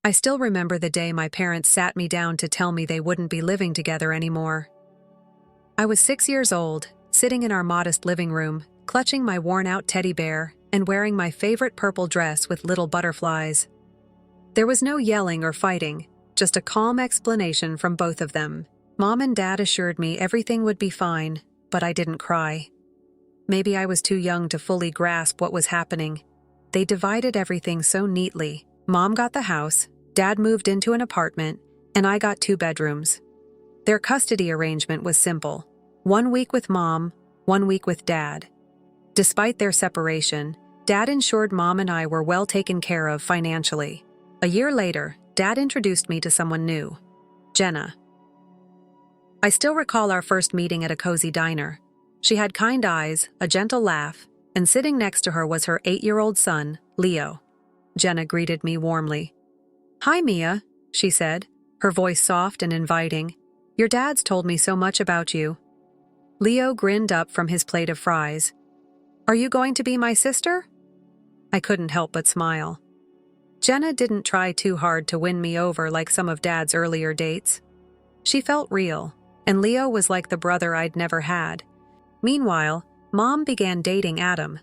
I still remember the day my parents sat me down to tell me they wouldn't be living together anymore. I was 6 years old, sitting in our modest living room, clutching my worn-out teddy bear and wearing my favorite purple dress with little butterflies. There was no yelling or fighting, just a calm explanation from both of them. Mom and Dad assured me everything would be fine, but I didn't cry. Maybe I was too young to fully grasp what was happening. They divided everything so neatly. Mom got the house, Dad moved into an apartment, and I got 2 bedrooms. Their custody arrangement was simple. 1 week with Mom, 1 week with Dad. Despite their separation, Dad ensured Mom and I were well taken care of financially. A year later, Dad introduced me to someone new, Jenna. I still recall our first meeting at a cozy diner. She had kind eyes, a gentle laugh, and sitting next to her was her 8-year-old son, Leo. Jenna greeted me warmly. "Hi, Mia," she said, her voice soft and inviting. "Your dad's told me so much about you." Leo grinned up from his plate of fries. "Are you going to be my sister?" I couldn't help but smile. Jenna didn't try too hard to win me over like some of Dad's earlier dates. She felt real, and Leo was like the brother I'd never had. Meanwhile, Mom began dating Adam.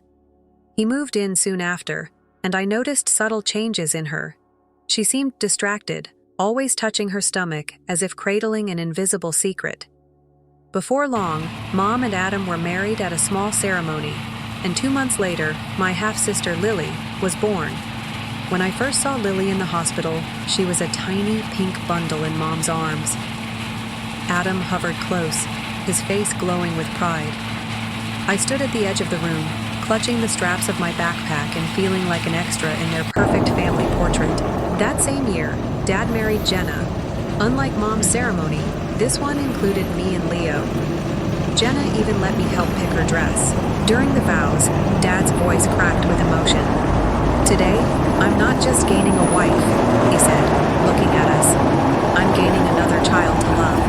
He moved in soon after, and I noticed subtle changes in her. She seemed distracted, always touching her stomach as if cradling an invisible secret. Before long, Mom and Adam were married at a small ceremony, and 2 months later, my half-sister Lily was born. When I first saw Lily in the hospital, she was a tiny pink bundle in Mom's arms. Adam hovered close, his face glowing with pride. I stood at the edge of the room, clutching the straps of my backpack and feeling like an extra in their perfect family portrait. That same year, Dad married Jenna. Unlike Mom's ceremony, this one included me and Leo. Jenna even let me help pick her dress. During the vows, Dad's voice cracked with emotion. "Today, I'm not just gaining a wife," he said, looking at us. "I'm gaining another child to love."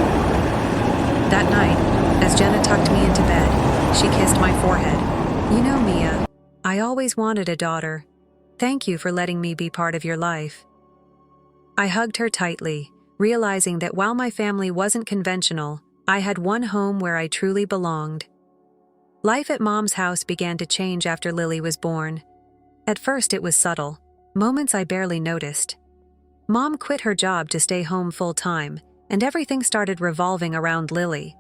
That night, as Jenna tucked me into bed, she kissed my forehead. "You know, Mia, I always wanted a daughter. Thank you for letting me be part of your life." I hugged her tightly, realizing that while my family wasn't conventional, I had one home where I truly belonged. Life at Mom's house began to change after Lily was born. At first it was subtle, moments I barely noticed. Mom quit her job to stay home full-time, and everything started revolving around Lily.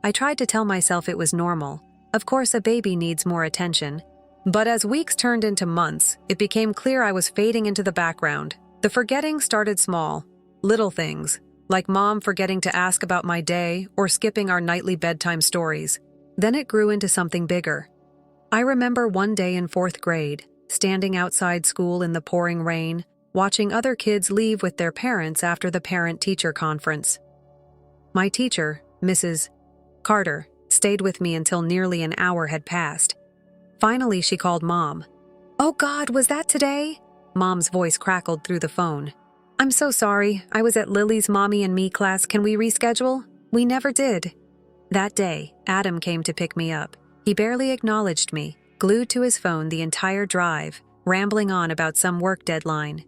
I tried to tell myself it was normal. Of course, a baby needs more attention. But as weeks turned into months, it became clear I was fading into the background. The forgetting started small, little things, like Mom forgetting to ask about my day or skipping our nightly bedtime stories. Then it grew into something bigger. I remember one day in 4th grade, standing outside school in the pouring rain, watching other kids leave with their parents after the parent-teacher conference. My teacher, Mrs. Carter, stayed with me until nearly an hour had passed. Finally, she called Mom. "Oh God, was that today?" Mom's voice crackled through the phone. "I'm so sorry. I was at Lily's Mommy and Me class. Can we reschedule?" We never did. That day, Adam came to pick me up. He barely acknowledged me, glued to his phone the entire drive, rambling on about some work deadline.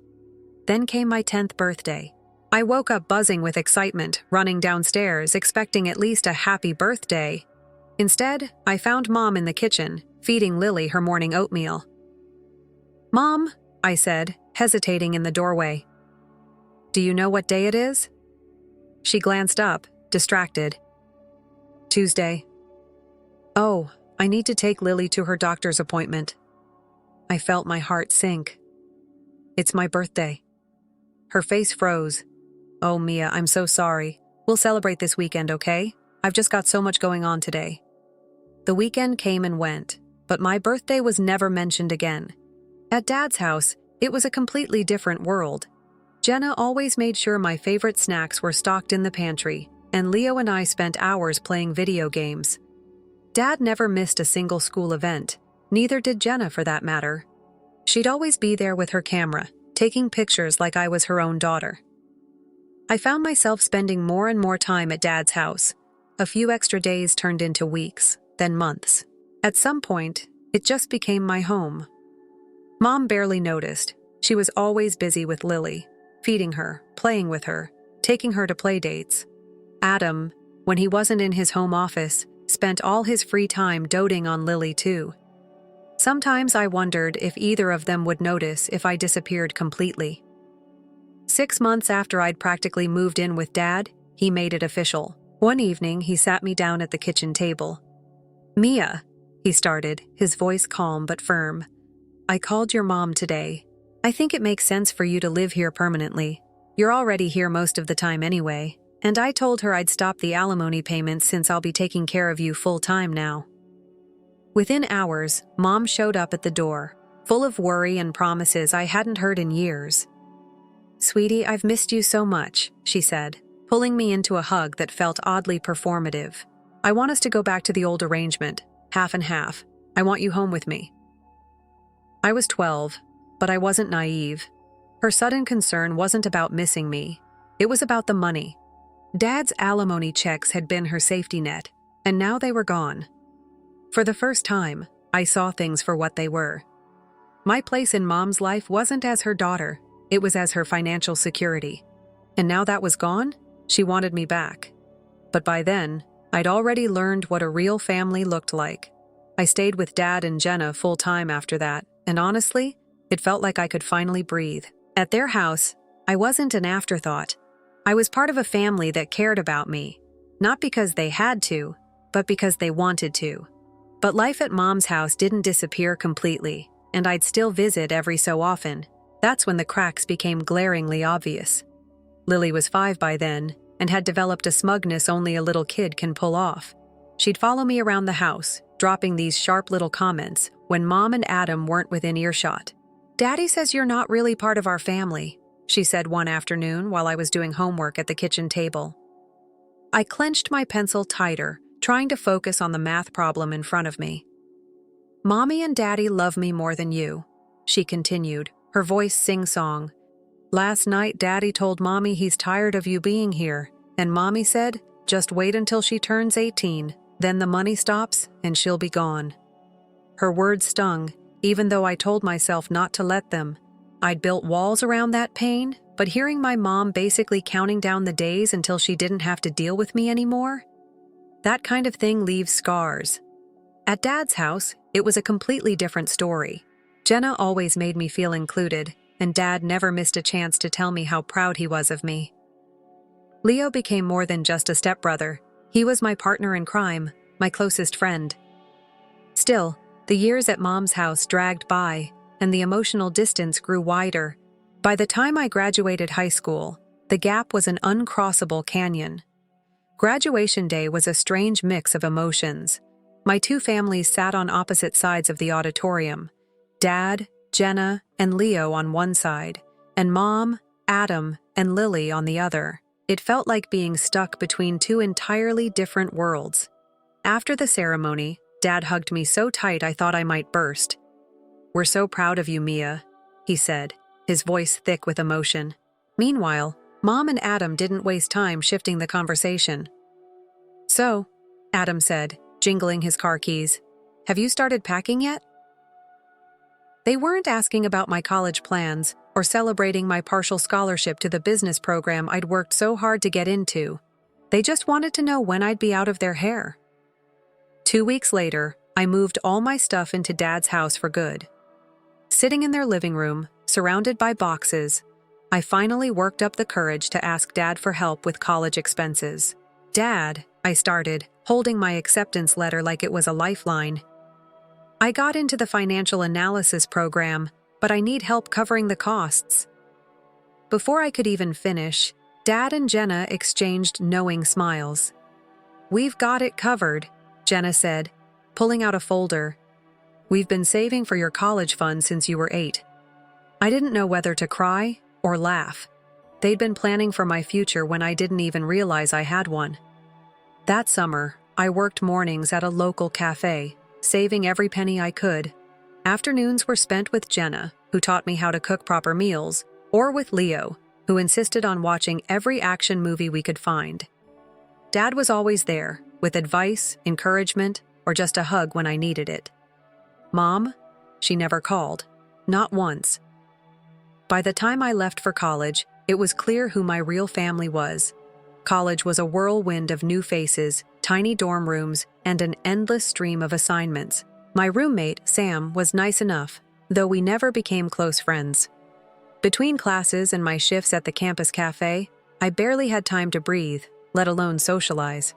Then came my 10th birthday. I woke up buzzing with excitement, running downstairs, expecting at least a happy birthday. Instead, I found Mom in the kitchen, feeding Lily her morning oatmeal. "Mom," I said, hesitating in the doorway. "Do you know what day it is?" She glanced up, distracted. "Tuesday." "Oh, I need to take Lily to her doctor's appointment." I felt my heart sink. "It's my birthday." Her face froze. "Oh, Mia, I'm so sorry. We'll celebrate this weekend, okay? I've just got so much going on today." The weekend came and went, but my birthday was never mentioned again. At Dad's house, it was a completely different world. Jenna always made sure my favorite snacks were stocked in the pantry, and Leo and I spent hours playing video games. Dad never missed a single school event, neither did Jenna for that matter. She'd always be there with her camera, taking pictures like I was her own daughter. I found myself spending more and more time at Dad's house. A few extra days turned into weeks, then months. At some point, it just became my home. Mom barely noticed. She was always busy with Lily. feeding her, playing with her, taking her to play dates. Adam, when he wasn't in his home office, spent all his free time doting on Lily too. Sometimes I wondered if either of them would notice if I disappeared completely. 6 months after I'd practically moved in with Dad, he made it official. One evening, he sat me down at the kitchen table. "Mia," he started, his voice calm but firm. "I called your mom today. I think it makes sense for you to live here permanently. You're already here most of the time anyway, and I told her I'd stop the alimony payments since I'll be taking care of you full-time now." Within hours, Mom showed up at the door, full of worry and promises I hadn't heard in years. "Sweetie, I've missed you so much," she said, pulling me into a hug that felt oddly performative. "I want us to go back to the old arrangement, half and half. I want you home with me." I was 12, but I wasn't naive. Her sudden concern wasn't about missing me. It was about the money. Dad's alimony checks had been her safety net, and now they were gone. For the first time, I saw things for what they were. My place in Mom's life wasn't as her daughter, it was as her financial security. And now that was gone, she wanted me back. But by then, I'd already learned what a real family looked like. I stayed with Dad and Jenna full-time after that, and honestly, it felt like I could finally breathe. At their house, I wasn't an afterthought. I was part of a family that cared about me, not because they had to, but because they wanted to. But life at Mom's house didn't disappear completely, and I'd still visit every so often. That's when the cracks became glaringly obvious. Lily was 5 by then, and had developed a smugness only a little kid can pull off. She'd follow me around the house, dropping these sharp little comments when Mom and Adam weren't within earshot. "Daddy says you're not really part of our family," she said one afternoon while I was doing homework at the kitchen table. I clenched my pencil tighter, trying to focus on the math problem in front of me. "Mommy and Daddy love me more than you," she continued, her voice sing-song. "Last night, Daddy told Mommy he's tired of you being here, and Mommy said, just wait until she turns 18, then the money stops and she'll be gone." Her words stung, even though I told myself not to let them. I'd built walls around that pain, but hearing my mom basically counting down the days until she didn't have to deal with me anymore, that kind of thing leaves scars. At Dad's house, it was a completely different story. Jenna always made me feel included, and Dad never missed a chance to tell me how proud he was of me. Leo became more than just a stepbrother. He was my partner in crime, my closest friend. Still, the years at Mom's house dragged by, and the emotional distance grew wider. By the time I graduated high school, the gap was an uncrossable canyon. Graduation day was a strange mix of emotions. My two families sat on opposite sides of the auditorium. Dad, Jenna, and Leo on one side, and Mom, Adam, and Lily on the other. It felt like being stuck between two entirely different worlds. After the ceremony, Dad hugged me so tight I thought I might burst. "We're so proud of you, Mia," he said, his voice thick with emotion. Meanwhile, Mom and Adam didn't waste time shifting the conversation. "So," Adam said, jingling his car keys, "have you started packing yet?" They weren't asking about my college plans or celebrating my partial scholarship to the business program I'd worked so hard to get into. They just wanted to know when I'd be out of their hair. 2 weeks later, I moved all my stuff into Dad's house for good. Sitting in their living room, surrounded by boxes, I finally worked up the courage to ask Dad for help with college expenses. "Dad," I started, holding my acceptance letter like it was a lifeline. "I got into the financial analysis program, but I need help covering the costs." Before I could even finish, Dad and Jenna exchanged knowing smiles. "We've got it covered," Jenna said, pulling out a folder. "We've been saving for your college fund since you were 8. I didn't know whether to cry or laugh. They'd been planning for my future when I didn't even realize I had one. That summer, I worked mornings at a local cafe, saving every penny I could. Afternoons were spent with Jenna, who taught me how to cook proper meals, or with Leo, who insisted on watching every action movie we could find. Dad was always there, with advice, encouragement, or just a hug when I needed it. Mom? She never called. Not once. By the time I left for college, It was clear who my real family was. College was a whirlwind of new faces, tiny dorm rooms, and an endless stream of assignments. My roommate, Sam, was nice enough, though we never became close friends. Between classes and my shifts at the campus cafe, I barely had time to breathe, let alone socialize.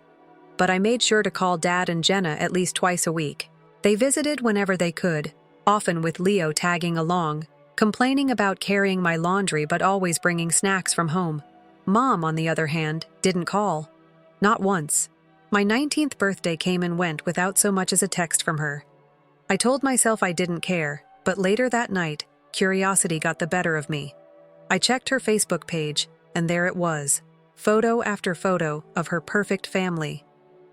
But I made sure to call Dad and Jenna at least twice a week. They visited whenever they could, often with Leo tagging along, complaining about carrying my laundry but always bringing snacks from home. Mom, on the other hand, didn't call. Not once. My 19th birthday came and went without so much as a text from her. I told myself I didn't care, but later that night, curiosity got the better of me. I checked her Facebook page, and there it was, photo after photo of her perfect family.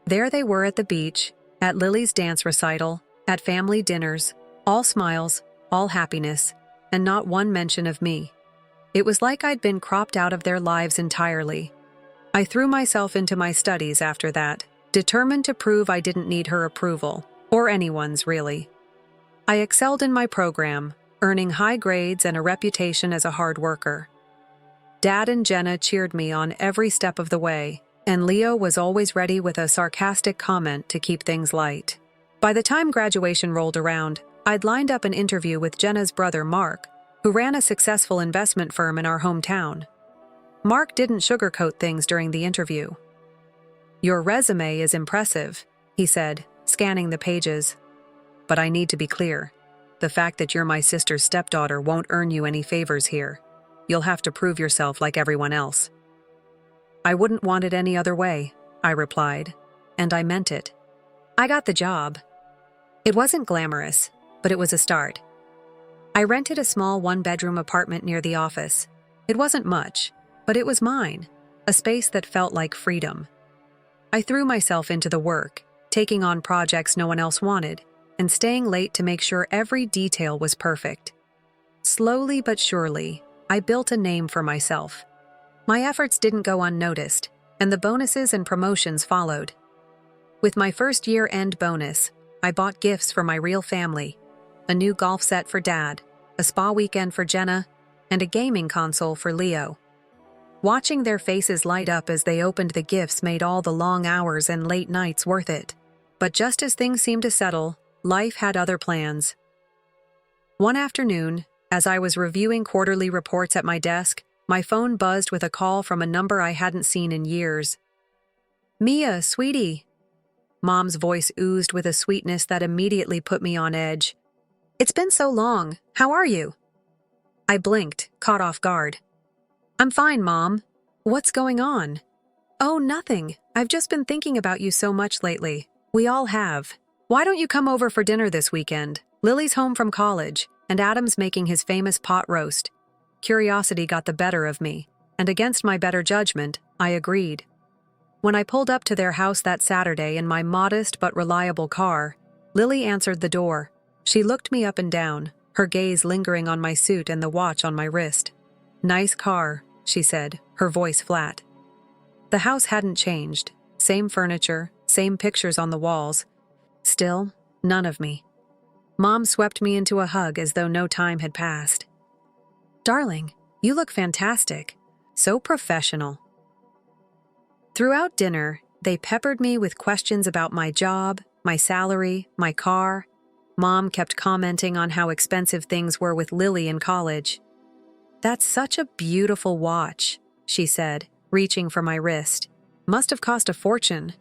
There they were at the beach, at Lily's dance recital, at family dinners, all smiles, all happiness, and not one mention of me. It was like I'd been cropped out of their lives entirely. I threw myself into my studies after that, determined to prove I didn't need her approval, or anyone's really. I excelled in my program, earning high grades and a reputation as a hard worker. Dad and Jenna cheered me on every step of the way, and Leo was always ready with a sarcastic comment to keep things light. By the time graduation rolled around, I'd lined up an interview with Jenna's brother Mark, who ran a successful investment firm in our hometown. Mark didn't sugarcoat things during the interview. "Your resume is impressive," he said, scanning the pages. "But I need to be clear. The fact that you're my sister's stepdaughter won't earn you any favors here. You'll have to prove yourself like everyone else." "I wouldn't want it any other way," I replied, and I meant it. I got the job. It wasn't glamorous, but it was a start. I rented a small one-bedroom apartment near the office. It wasn't much, but it was mine, a space that felt like freedom. I threw myself into the work, taking on projects no one else wanted, and staying late to make sure every detail was perfect. Slowly but surely, I built a name for myself. My efforts didn't go unnoticed, and the bonuses and promotions followed. With my first year-end bonus, I bought gifts for my real family, a new golf set for Dad, a spa weekend for Jenna, and a gaming console for Leo. Watching their faces light up as they opened the gifts made all the long hours and late nights worth it. But just as things seemed to settle, life had other plans. One afternoon, as I was reviewing quarterly reports at my desk, my phone buzzed with a call from a number I hadn't seen in years. "Mia, sweetie." Mom's voice oozed with a sweetness that immediately put me on edge. "It's been so long. How are you?" I blinked, caught off guard. "I'm fine, Mom. What's going on?" "Oh, nothing. I've just been thinking about you so much lately. We all have. Why don't you come over for dinner this weekend? Lily's home from college, and Adam's making his famous pot roast." Curiosity got the better of me, and against my better judgment, I agreed. When I pulled up to their house that Saturday in my modest but reliable car, Lily answered the door. She looked me up and down, her gaze lingering on my suit and the watch on my wrist. "Nice car," she said, her voice flat. The house hadn't changed. Same furniture, same pictures on the walls. Still, none of me. Mom swept me into a hug as though no time had passed. "Darling, you look fantastic. So professional." Throughout dinner, they peppered me with questions about my job, my salary, my car. Mom kept commenting on how expensive things were with Lily in college. "That's such a beautiful watch," she said, reaching for my wrist. "Must have cost a fortune."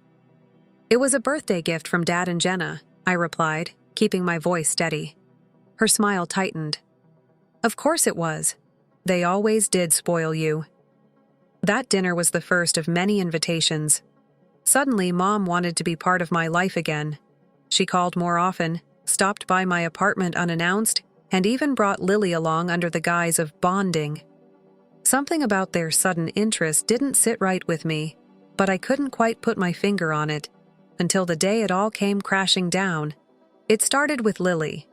"It was a birthday gift from Dad and Jenna," I replied, keeping my voice steady. Her smile tightened. "Of course it was. They always did spoil you." That dinner was the first of many invitations. Suddenly, Mom wanted to be part of my life again. She called more often, stopped by my apartment unannounced, and even brought Lily along under the guise of bonding. Something about their sudden interest didn't sit right with me, but I couldn't quite put my finger on it, until the day it all came crashing down. It started with Lily.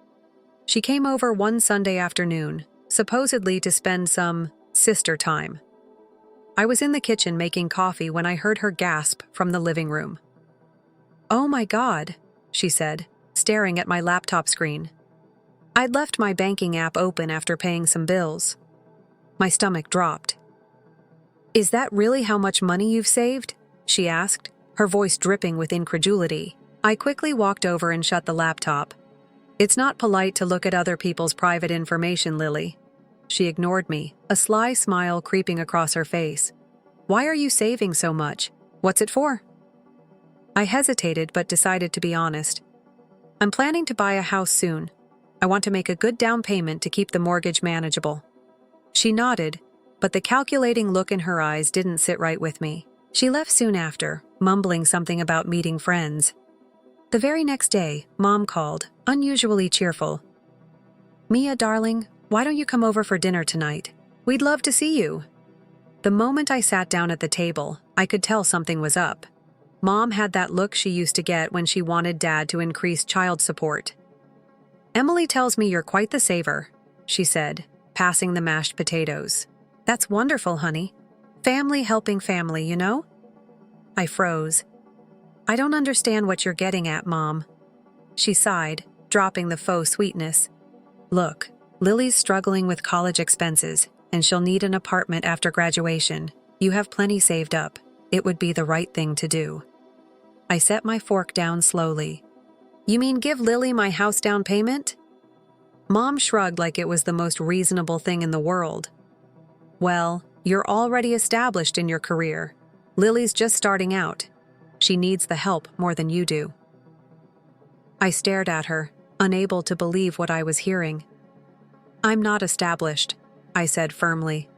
She came over one Sunday afternoon, supposedly to spend some sister time. I was in the kitchen making coffee when I heard her gasp from the living room. "Oh my God," she said, staring at my laptop screen. I'd left my banking app open after paying some bills. My stomach dropped. Is that really how much money you've saved? She asked, her voice dripping with incredulity. I quickly walked over and shut the laptop. It's not polite to look at other people's private information, Lily. She ignored me, a sly smile creeping across her face. Why are you saving so much? What's it for? I hesitated but decided to be honest. I'm planning to buy a house soon. I want to make a good down payment to keep the mortgage manageable. She nodded, but the calculating look in her eyes didn't sit right with me. She left soon after, mumbling something about meeting friends. The very next day, Mom called, unusually cheerful. Mia, darling, why don't you come over for dinner tonight? We'd love to see you. The moment I sat down at the table, I could tell something was up. Mom had that look she used to get when she wanted Dad to increase child support. Emily tells me you're quite the saver, she said, passing the mashed potatoes. That's wonderful, honey. Family helping family, you know? I froze. I don't understand what you're getting at, Mom. She sighed, dropping the faux sweetness. Look, Lily's struggling with college expenses, and she'll need an apartment after graduation. You have plenty saved up. It would be the right thing to do. I set my fork down slowly. You mean give Lily my house down payment? Mom shrugged like it was the most reasonable thing in the world. Well, you're already established in your career. Lily's just starting out. She needs the help more than you do. I stared at her, unable to believe what I was hearing. I'm not established, I said firmly.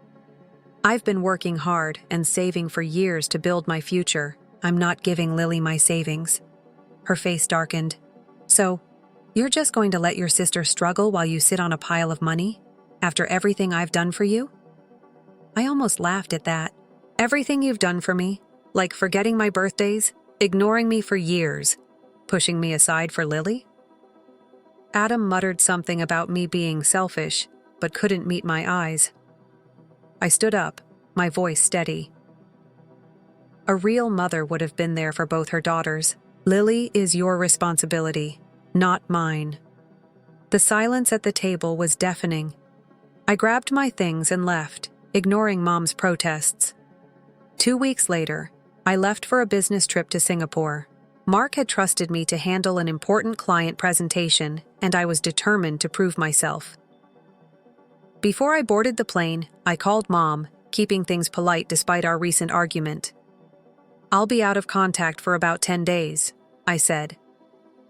I've been working hard and saving for years to build my future. I'm not giving Lily my savings. Her face darkened. So, you're just going to let your sister struggle while you sit on a pile of money? After everything I've done for you? I almost laughed at that. Everything you've done for me, like forgetting my birthdays, ignoring me for years, pushing me aside for Lily? Adam muttered something about me being selfish, but couldn't meet my eyes. I stood up, my voice steady. A real mother would have been there for both her daughters. Lily is your responsibility, not mine. The silence at the table was deafening. I grabbed my things and left, ignoring Mom's protests. 2 weeks later, I left for a business trip to Singapore. Mark had trusted me to handle an important client presentation, and I was determined to prove myself. Before I boarded the plane, I called Mom, keeping things polite despite our recent argument. I'll be out of contact for about 10 days, I said.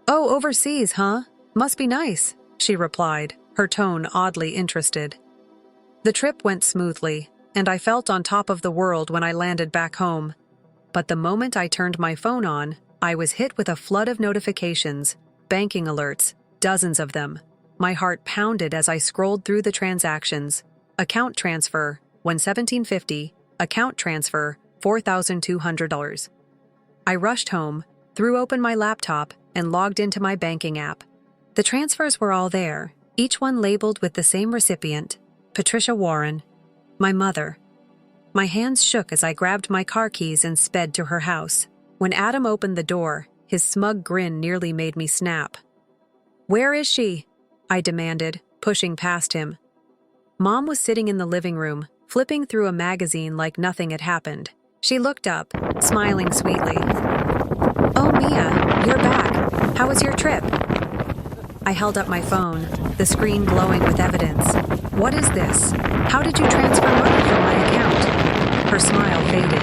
Oh, overseas, huh? Must be nice, she replied, her tone oddly interested. The trip went smoothly, and I felt on top of the world when I landed back home. But the moment I turned my phone on, I was hit with a flood of notifications, banking alerts, dozens of them. My heart pounded as I scrolled through the transactions. Account transfer, $117.50. Account transfer, $4,200. I rushed home, threw open my laptop, and logged into my banking app. The transfers were all there, each one labeled with the same recipient, Patricia Warren, my mother. My hands shook as I grabbed my car keys and sped to her house. When Adam opened the door, his smug grin nearly made me snap. Where is she? I demanded, pushing past him. Mom was sitting in the living room, flipping through a magazine like nothing had happened. She looked up, smiling sweetly. Oh, Mia, you're back. How was your trip? I held up my phone, the screen glowing with evidence. What is this? How did you transfer money from my account? Her smile faded.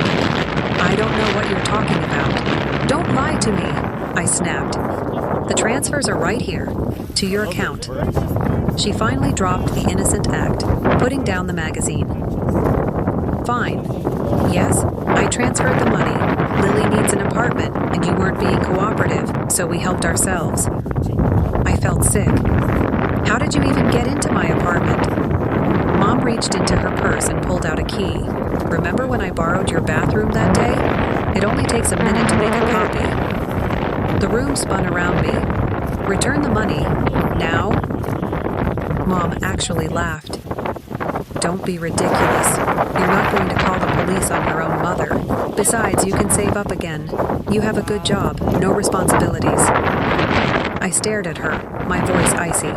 I don't know what you're talking about. Don't lie to me, I snapped. The transfers are right here, to your account. She finally dropped the innocent act, putting down the magazine. Fine. Yes, I transferred the money. Lily needs an apartment, and you weren't being cooperative, so we helped ourselves. I felt sick. How did you even get into my apartment? Mom reached into her purse and pulled out a key. Remember when I borrowed your bathroom that day? It only takes a minute to make a copy. The room spun around me. Return the money. Now? Mom actually laughed. Don't be ridiculous. You're not going to call the police on your own mother. Besides, you can save up again. You have a good job, no responsibilities. I stared at her, my voice icy.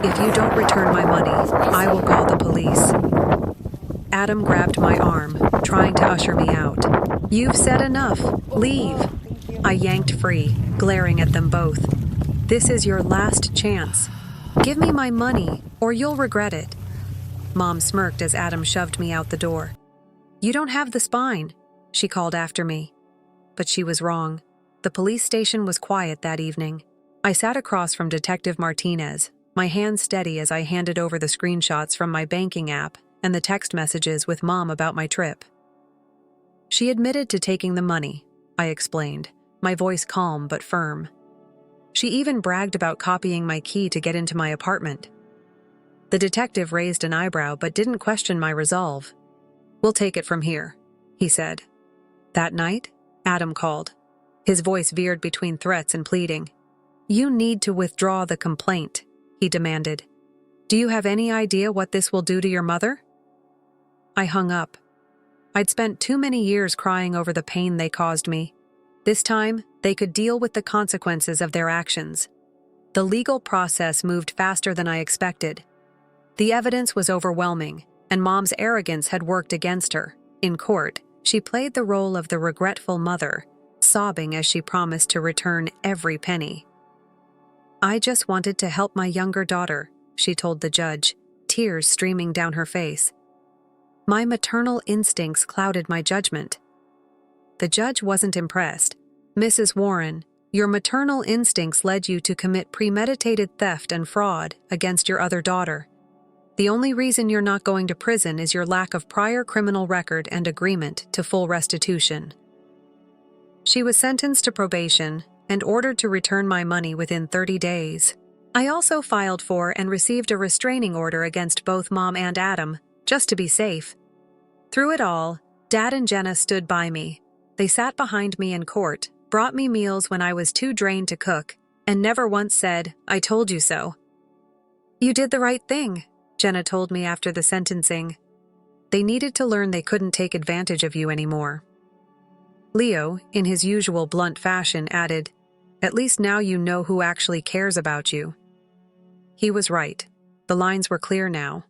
If you don't return my money, I will call the police. Adam grabbed my arm, trying to usher me out. "You've said enough. Leave." I yanked free, glaring at them both. "This is your last chance. Give me my money, or you'll regret it." Mom smirked as Adam shoved me out the door. "You don't have the spine," she called after me. But she was wrong. The police station was quiet that evening. I sat across from Detective Martinez, my hands steady as I handed over the screenshots from my banking app and the text messages with Mom about my trip. "She admitted to taking the money," I explained, my voice calm but firm. "She even bragged about copying my key to get into my apartment." The detective raised an eyebrow but didn't question my resolve. "We'll take it from here," he said. That night, Adam called. His voice veered between threats and pleading. "You need to withdraw the complaint," he demanded. "Do you have any idea what this will do to your mother?" I hung up. I'd spent too many years crying over the pain they caused me. This time, they could deal with the consequences of their actions. The legal process moved faster than I expected. The evidence was overwhelming, and Mom's arrogance had worked against her. In court, she played the role of the regretful mother, sobbing as she promised to return every penny. "I just wanted to help my younger daughter," she told the judge, tears streaming down her face. My maternal instincts clouded my judgment. The judge wasn't impressed. "Mrs. Warren, your maternal instincts led you to commit premeditated theft and fraud against your other daughter. The only reason you're not going to prison is your lack of prior criminal record and agreement to full restitution." She was sentenced to probation and ordered to return my money within 30 days. I also filed for and received a restraining order against both Mom and Adam, just to be safe. Through it all, Dad and Jenna stood by me. They sat behind me in court, brought me meals when I was too drained to cook, and never once said, "I told you so." "You did the right thing," Jenna told me after the sentencing. "They needed to learn they couldn't take advantage of you anymore." Leo, in his usual blunt fashion, added, "At least now you know who actually cares about you." He was right. The lines were clear now.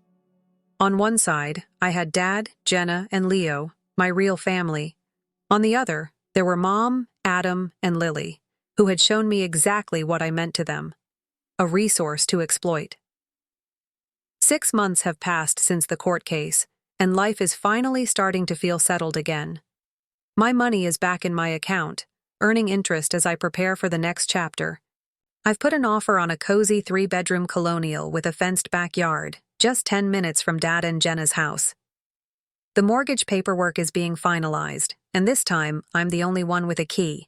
On one side, I had Dad, Jenna, and Leo, my real family. On the other, there were Mom, Adam, and Lily, who had shown me exactly what I meant to them. A resource to exploit. 6 months have passed since the court case, and life is finally starting to feel settled again. My money is back in my account, earning interest as I prepare for the next chapter. I've put an offer on a cozy 3-bedroom colonial with a fenced backyard, just 10 minutes from Dad and Jenna's house. The mortgage paperwork is being finalized, and this time, I'm the only one with a key.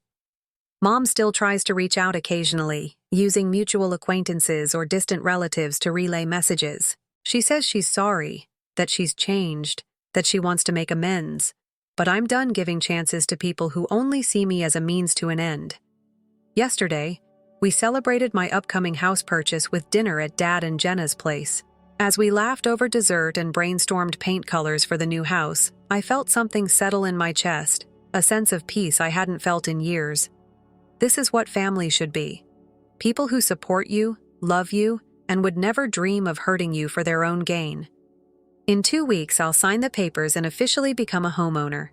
Mom still tries to reach out occasionally, using mutual acquaintances or distant relatives to relay messages. She says she's sorry, that she's changed, that she wants to make amends. But I'm done giving chances to people who only see me as a means to an end. Yesterday, we celebrated my upcoming house purchase with dinner at Dad and Jenna's place. As we laughed over dessert and brainstormed paint colors for the new house, I felt something settle in my chest, a sense of peace I hadn't felt in years. This is what family should be. People who support you, love you, and would never dream of hurting you for their own gain. In 2 weeks, I'll sign the papers and officially become a homeowner.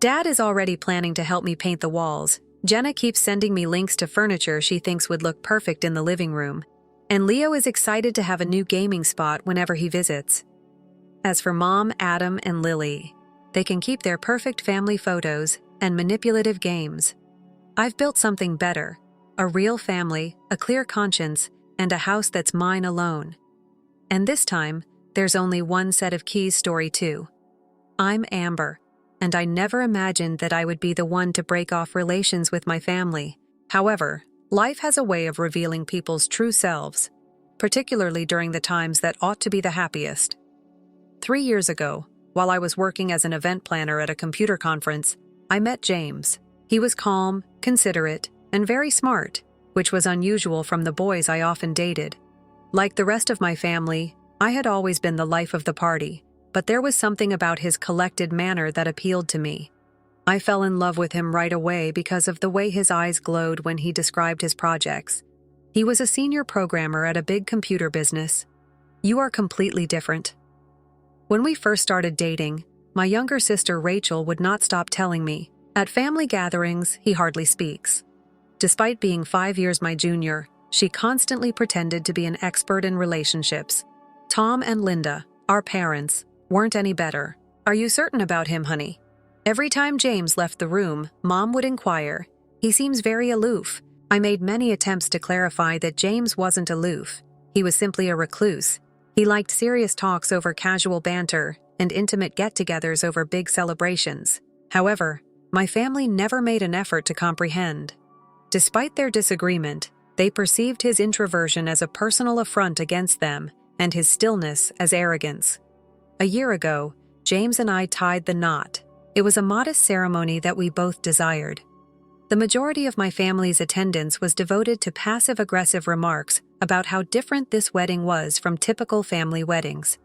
Dad is already planning to help me paint the walls. Jenna keeps sending me links to furniture she thinks would look perfect in the living room. And Leo is excited to have a new gaming spot whenever he visits. As for Mom, Adam, and Lily, they can keep their perfect family photos and manipulative games. I've built something better, a real family, a clear conscience, and a house that's mine alone. And this time, there's only one set of keys. Story 2. I'm Amber, and I never imagined that I would be the one to break off relations with my family. However, life has a way of revealing people's true selves, particularly during the times that ought to be the happiest. 3 years ago, while I was working as an event planner at a computer conference, I met James. He was calm, considerate, and very smart, which was unusual from the boys I often dated. Like the rest of my family, I had always been the life of the party, but there was something about his collected manner that appealed to me. I fell in love with him right away because of the way his eyes glowed when he described his projects. He was a senior programmer at a big computer business. "You are completely different." When we first started dating, my younger sister Rachel would not stop telling me. At family gatherings, he hardly speaks. Despite being 5 years my junior, she constantly pretended to be an expert in relationships. Tom and Linda, our parents, weren't any better. "Are you certain about him, honey?" Every time James left the room, Mom would inquire. "He seems very aloof." I made many attempts to clarify that James wasn't aloof. He was simply a recluse. He liked serious talks over casual banter and intimate get-togethers over big celebrations. However, my family never made an effort to comprehend. Despite their disagreement, they perceived his introversion as a personal affront against them and his stillness as arrogance. A year ago, James and I tied the knot. It was a modest ceremony that we both desired. The majority of my family's attendance was devoted to passive-aggressive remarks about how different this wedding was from typical family weddings.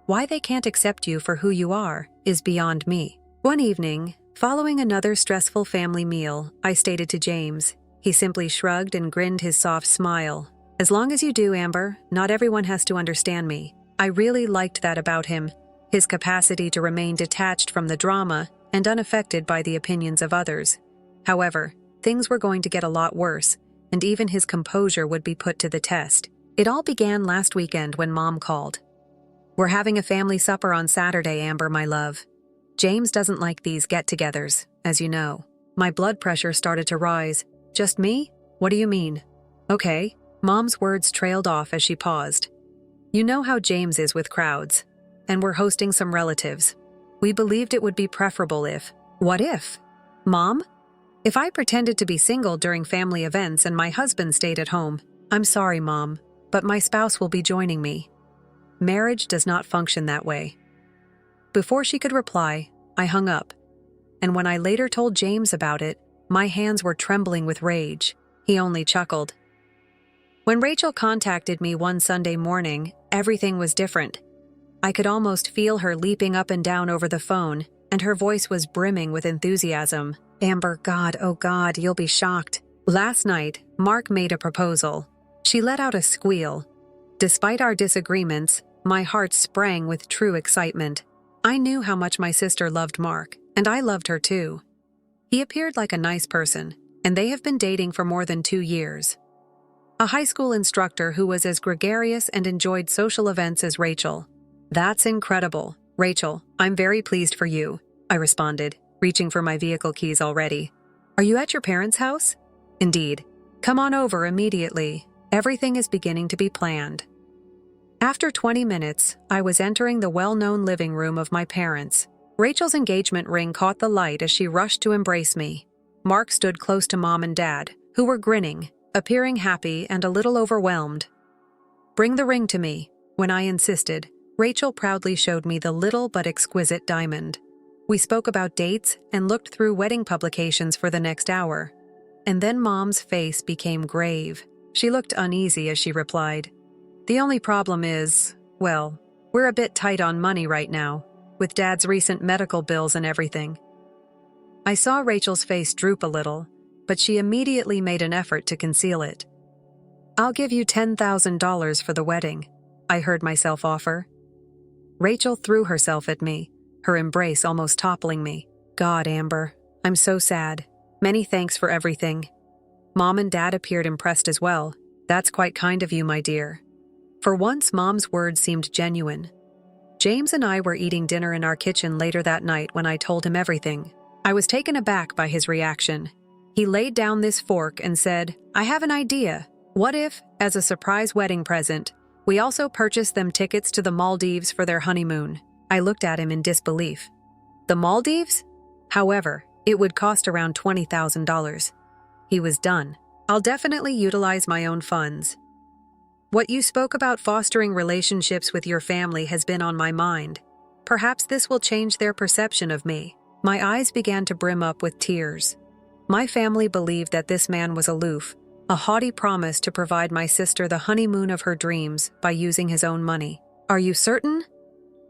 Why they can't accept you for who you are is beyond me. One evening, following another stressful family meal, I stated to James. He simply shrugged and grinned his soft smile. "As long as you do, Amber, not everyone has to understand me." I really liked that about him, his capacity to remain detached from the drama and unaffected by the opinions of others. However, things were going to get a lot worse, and even his composure would be put to the test. It all began last weekend when Mom called. "We're having a family supper on Saturday, Amber, my love. James doesn't like these get-togethers, as you know." My blood pressure started to rise. "Just me? What do you mean?" "Okay." Mom's words trailed off as she paused. "You know how James is with crowds, and we're hosting some relatives. We believed it would be preferable if—" "What if?" "Mom? If I pretended to be single during family events and my husband stayed at home." "I'm sorry, Mom, but my spouse will be joining me. Marriage does not function that way." Before she could reply, I hung up. And when I later told James about it, my hands were trembling with rage. He only chuckled. When Rachel contacted me one Sunday morning, everything was different. I could almost feel her leaping up and down over the phone, and her voice was brimming with enthusiasm. "Amber, God, oh God, you'll be shocked. Last night, Mark made a proposal." She let out a squeal. Despite our disagreements, my heart sprang with true excitement. I knew how much my sister loved Mark, and I loved her too. He appeared like a nice person, and they have been dating for more than 2 years. A high school instructor who was as gregarious and enjoyed social events as Rachel. "That's incredible, Rachel. I'm very pleased for you," I responded, reaching for my vehicle keys already. "Are you at your parents' house?" "Indeed. Come on over immediately. Everything is beginning to be planned." After 20 minutes, I was entering the well-known living room of my parents. Rachel's engagement ring caught the light as she rushed to embrace me. Mark stood close to Mom and Dad, who were grinning, appearing happy and a little overwhelmed. "Bring the ring to me." When I insisted, Rachel proudly showed me the little but exquisite diamond. We spoke about dates and looked through wedding publications for the next hour. And then Mom's face became grave. She looked uneasy as she replied, "The only problem is, well, we're a bit tight on money right now, with Dad's recent medical bills and everything." I saw Rachel's face droop a little, but she immediately made an effort to conceal it. "I'll give you $10,000 for the wedding," I heard myself offer. Rachel threw herself at me, her embrace almost toppling me. "God, Amber, I'm so sad. Many thanks for everything." Mom and Dad appeared impressed as well. "That's quite kind of you, my dear." For once, Mom's words seemed genuine. James and I were eating dinner in our kitchen later that night when I told him everything. I was taken aback by his reaction. He laid down this fork and said, "I have an idea. What if, as a surprise wedding present, we also purchased them tickets to the Maldives for their honeymoon?" I looked at him in disbelief. "The Maldives?" However, it would cost around $20,000. He was done. "I'll definitely utilize my own funds. What you spoke about fostering relationships with your family has been on my mind. Perhaps this will change their perception of me." My eyes began to brim up with tears. My family believed that this man was aloof, a haughty promise to provide my sister the honeymoon of her dreams by using his own money. "Are you certain?"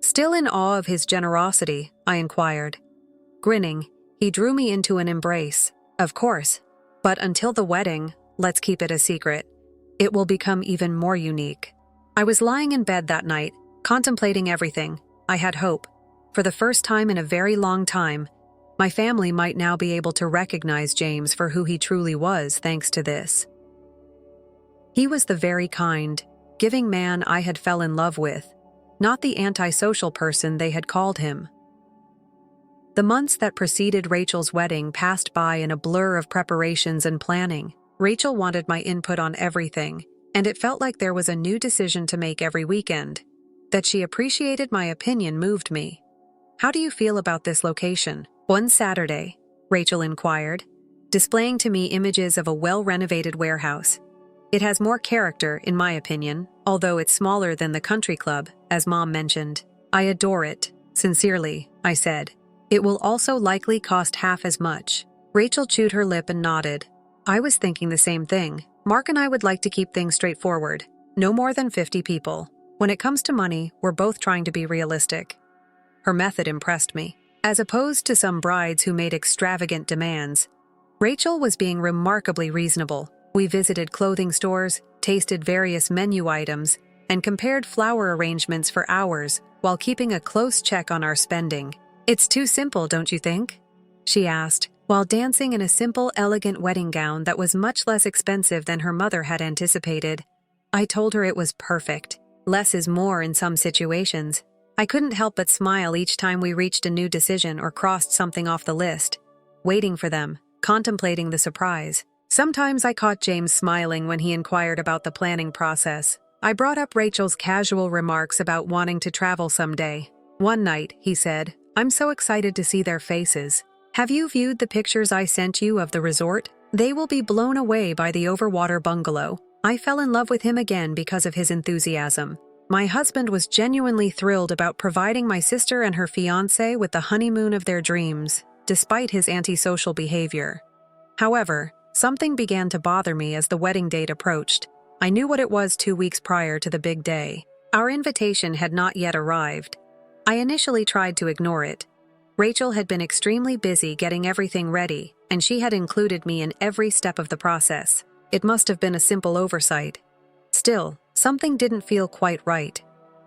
Still in awe of his generosity, I inquired. Grinning, he drew me into an embrace. "Of course. But until the wedding, let's keep it a secret. It will become even more unique." I was lying in bed that night, contemplating everything. I had hope. For the first time in a very long time, my family might now be able to recognize James for who he truly was thanks to this. He was the very kind, giving man I had fell in love with, not the antisocial person they had called him. The months that preceded Rachel's wedding passed by in a blur of preparations and planning. Rachel wanted my input on everything, and it felt like there was a new decision to make every weekend. That she appreciated my opinion moved me. "How do you feel about this location?" One Saturday, Rachel inquired, displaying to me images of a well-renovated warehouse. "It has more character, in my opinion, although it's smaller than the country club, as Mom mentioned. I adore it, sincerely," I said. "It will also likely cost half as much." Rachel chewed her lip and nodded. I was thinking the same thing. Mark and I would like to keep things straightforward. No more than 50 people. When it comes to money, we're both trying to be realistic. Her method impressed me. As opposed to some brides who made extravagant demands, Rachel was being remarkably reasonable. We visited clothing stores, tasted various menu items, and compared flower arrangements for hours while keeping a close check on our spending. "It's too simple, don't you think?" she asked, while dancing in a simple, elegant wedding gown that was much less expensive than her mother had anticipated. I told her it was perfect. Less is more in some situations. I couldn't help but smile each time we reached a new decision or crossed something off the list, waiting for them, contemplating the surprise. Sometimes I caught James smiling when he inquired about the planning process. I brought up Rachel's casual remarks about wanting to travel someday. One night, he said, "I'm so excited to see their faces. Have you viewed the pictures I sent you of the resort? They will be blown away by the overwater bungalow." I fell in love with him again because of his enthusiasm. My husband was genuinely thrilled about providing my sister and her fiancé with the honeymoon of their dreams, despite his antisocial behavior. However, something began to bother me as the wedding date approached. I knew what it was 2 weeks prior to the big day. Our invitation had not yet arrived. I initially tried to ignore it. Rachel had been extremely busy getting everything ready, and she had included me in every step of the process. It must have been a simple oversight. Still, something didn't feel quite right.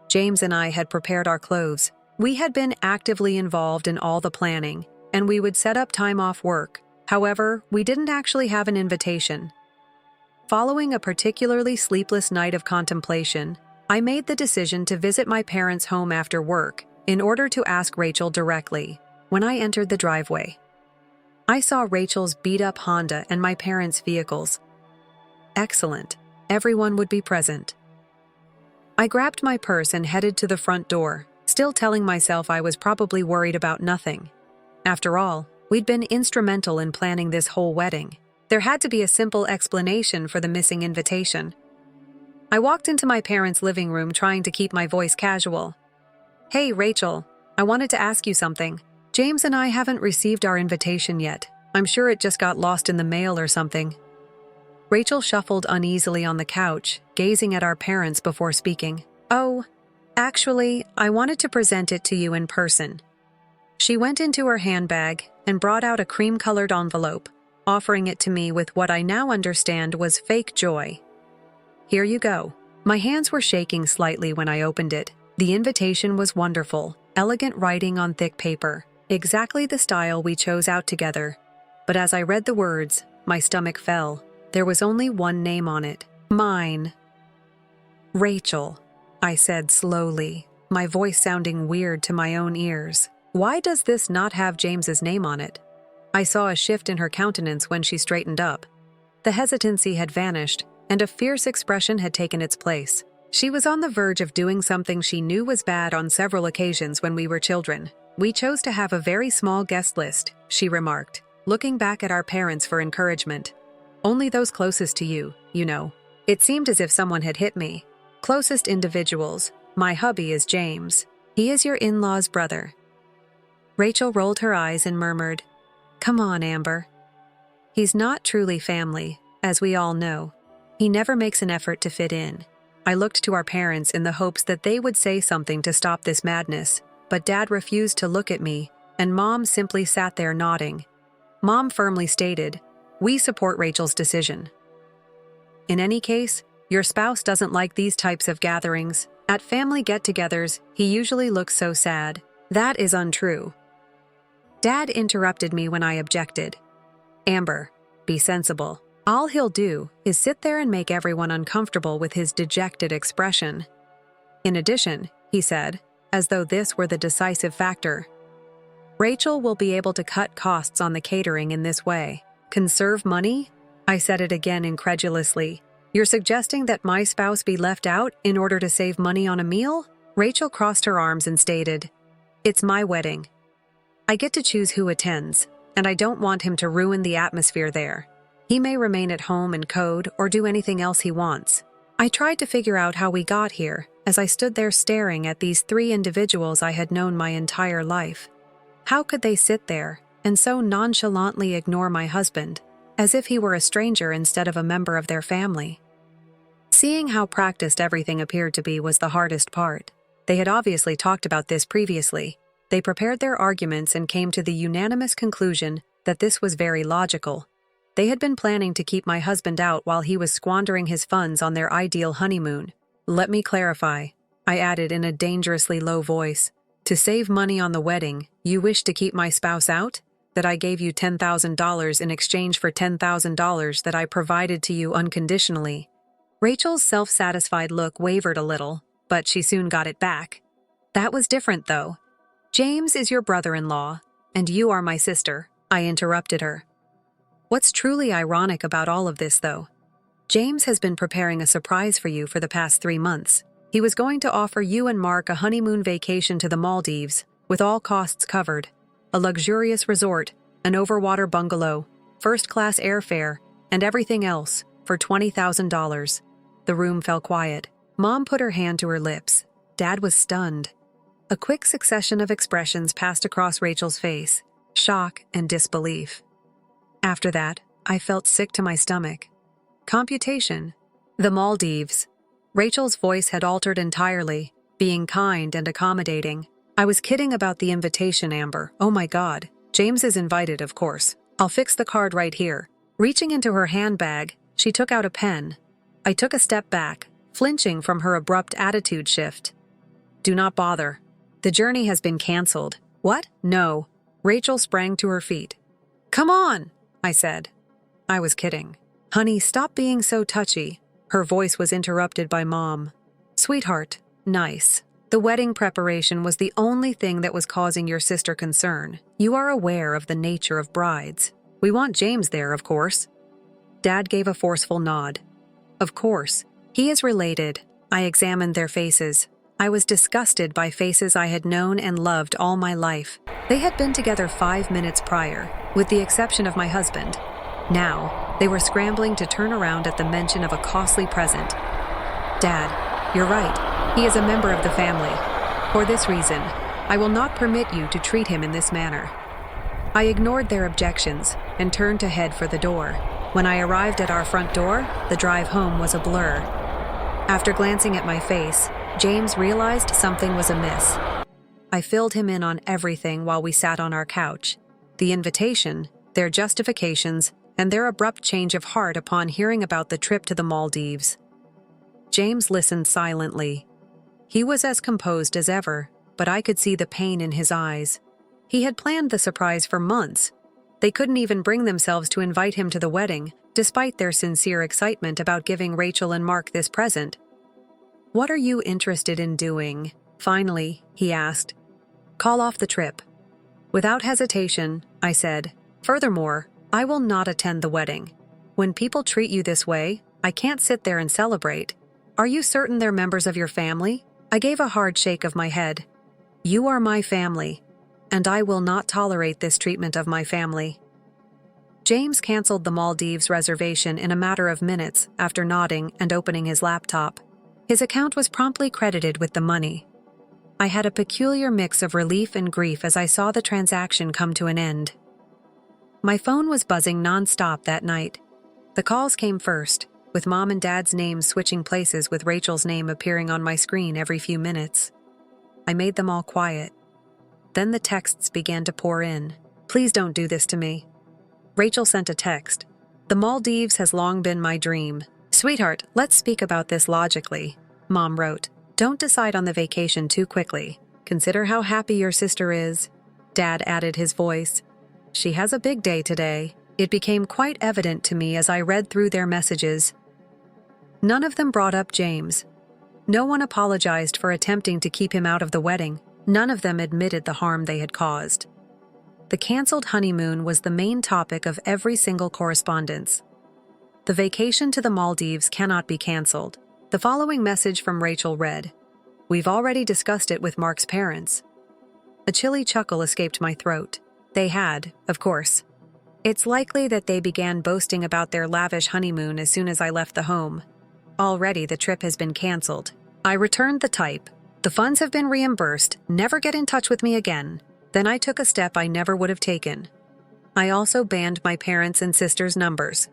James and I had prepared our clothes. We had been actively involved in all the planning, and we would set up time off work. However, we didn't actually have an invitation. Following a particularly sleepless night of contemplation, I made the decision to visit my parents' home after work in order to ask Rachel directly. When I entered the driveway, I saw Rachel's beat-up Honda and my parents' vehicles. Excellent. Everyone would be present. I grabbed my purse and headed to the front door, still telling myself I was probably worried about nothing. After all, we'd been instrumental in planning this whole wedding. There had to be a simple explanation for the missing invitation. I walked into my parents' living room trying to keep my voice casual. "Hey, Rachel, I wanted to ask you something. James and I haven't received our invitation yet. I'm sure it just got lost in the mail or something." Rachel shuffled uneasily on the couch, gazing at our parents before speaking. "Oh, actually, I wanted to present it to you in person." She went into her handbag and brought out a cream-colored envelope, offering it to me with what I now understand was fake joy. "Here you go." My hands were shaking slightly when I opened it. The invitation was wonderful, elegant writing on thick paper, exactly the style we chose out together. But as I read the words, my stomach fell. There was only one name on it. Mine. "Rachel," I said slowly, my voice sounding weird to my own ears. "Why does this not have James's name on it?" I saw a shift in her countenance when she straightened up. The hesitancy had vanished, and a fierce expression had taken its place. She was on the verge of doing something she knew was bad on several occasions when we were children. "We chose to have a very small guest list," she remarked, looking back at our parents for encouragement. "Only those closest to you, you know." It seemed as if someone had hit me. "Closest individuals. My hubby is James. He is your in-law's brother." Rachel rolled her eyes and murmured, "Come on, Amber." "He's not truly family, as we all know. He never makes an effort to fit in." I looked to our parents in the hopes that they would say something to stop this madness, but Dad refused to look at me, and Mom simply sat there nodding. Mom firmly stated, "We support Rachel's decision." In any case, your spouse doesn't like these types of gatherings. At family get-togethers, he usually looks so sad. That is untrue. Dad interrupted me when I objected. Amber, be sensible. All he'll do is sit there and make everyone uncomfortable with his dejected expression. In addition, he said, as though this were the decisive factor, Rachel will be able to cut costs on the catering in this way. Conserve money? I said it again incredulously. You're suggesting that my spouse be left out in order to save money on a meal? Rachel crossed her arms and stated, It's my wedding. I get to choose who attends, and I don't want him to ruin the atmosphere there. He may remain at home and code or do anything else he wants. I tried to figure out how we got here as I stood there staring at these three individuals I had known my entire life. How could they sit there and so nonchalantly ignore my husband, as if he were a stranger instead of a member of their family? Seeing how practiced everything appeared to be was the hardest part. They had obviously talked about this previously. They prepared their arguments and came to the unanimous conclusion that this was very logical. They had been planning to keep my husband out while he was squandering his funds on their ideal honeymoon. Let me clarify, I added in a dangerously low voice. To save money on the wedding, you wish to keep my spouse out? That I gave you $10,000 in exchange for $10,000 that I provided to you unconditionally. Rachel's self-satisfied look wavered a little, but she soon got it back. That was different, though. James is your brother-in-law, and you are my sister, I interrupted her. What's truly ironic about all of this, though? James has been preparing a surprise for you for the past 3 months. He was going to offer you and Mark a honeymoon vacation to the Maldives, with all costs covered. A luxurious resort, an overwater bungalow, first-class airfare, and everything else, for $20,000. The room fell quiet. Mom put her hand to her lips. Dad was stunned. A quick succession of expressions passed across Rachel's face, shock and disbelief. After that, I felt sick to my stomach. Computation. The Maldives. Rachel's voice had altered entirely, being kind and accommodating. I was kidding about the invitation, Amber. Oh my God. James is invited, of course. I'll fix the card right here. Reaching into her handbag, she took out a pen. I took a step back, flinching from her abrupt attitude shift. Do not bother. The journey has been canceled. What? No. Rachel sprang to her feet. Come on, I said. I was kidding. Honey, stop being so touchy. Her voice was interrupted by Mom. Sweetheart, nice. The wedding preparation was the only thing that was causing your sister concern. You are aware of the nature of brides. We want James there, of course. Dad gave a forceful nod. Of course. He is related. I examined their faces. I was disgusted by faces I had known and loved all my life. They had been together 5 minutes prior, with the exception of my husband. Now, they were scrambling to turn around at the mention of a costly present. Dad, you're right. He is a member of the family. For this reason, I will not permit you to treat him in this manner. I ignored their objections and turned to head for the door. When I arrived at our front door, the drive home was a blur. After glancing at my face, James realized something was amiss. I filled him in on everything while we sat on our couch. The invitation, their justifications, and their abrupt change of heart upon hearing about the trip to the Maldives. James listened silently. He was as composed as ever, but I could see the pain in his eyes. He had planned the surprise for months. They couldn't even bring themselves to invite him to the wedding, despite their sincere excitement about giving Rachel and Mark this present. What are you interested in doing? Finally, he asked. Call off the trip. Without hesitation, I said, furthermore, I will not attend the wedding. When people treat you this way, I can't sit there and celebrate. Are you certain they're members of your family? I gave a hard shake of my head. You are my family, and I will not tolerate this treatment of my family. James canceled the Maldives reservation in a matter of minutes after nodding and opening his laptop. His account was promptly credited with the money. I had a peculiar mix of relief and grief as I saw the transaction come to an end. My phone was buzzing nonstop that night. The calls came first, with Mom and Dad's names switching places with Rachel's name appearing on my screen every few minutes. I made them all quiet. Then the texts began to pour in. Please don't do this to me. Rachel sent a text. The Maldives has long been my dream. Sweetheart, let's speak about this logically, Mom wrote. Don't decide on the vacation too quickly. Consider how happy your sister is, Dad added his voice. She has a big day today. It became quite evident to me as I read through their messages. None of them brought up James. No one apologized for attempting to keep him out of the wedding. None of them admitted the harm they had caused. The canceled honeymoon was the main topic of every single correspondence. The vacation to the Maldives cannot be canceled. The following message from Rachel read, "We've already discussed it with Mark's parents." A chilly chuckle escaped my throat. They had, of course. It's likely that they began boasting about their lavish honeymoon as soon as I left the home. Already the trip has been canceled. I returned the type. "The funds have been reimbursed. Never get in touch with me again." Then I took a step I never would have taken. I also banned my parents' and sister's numbers.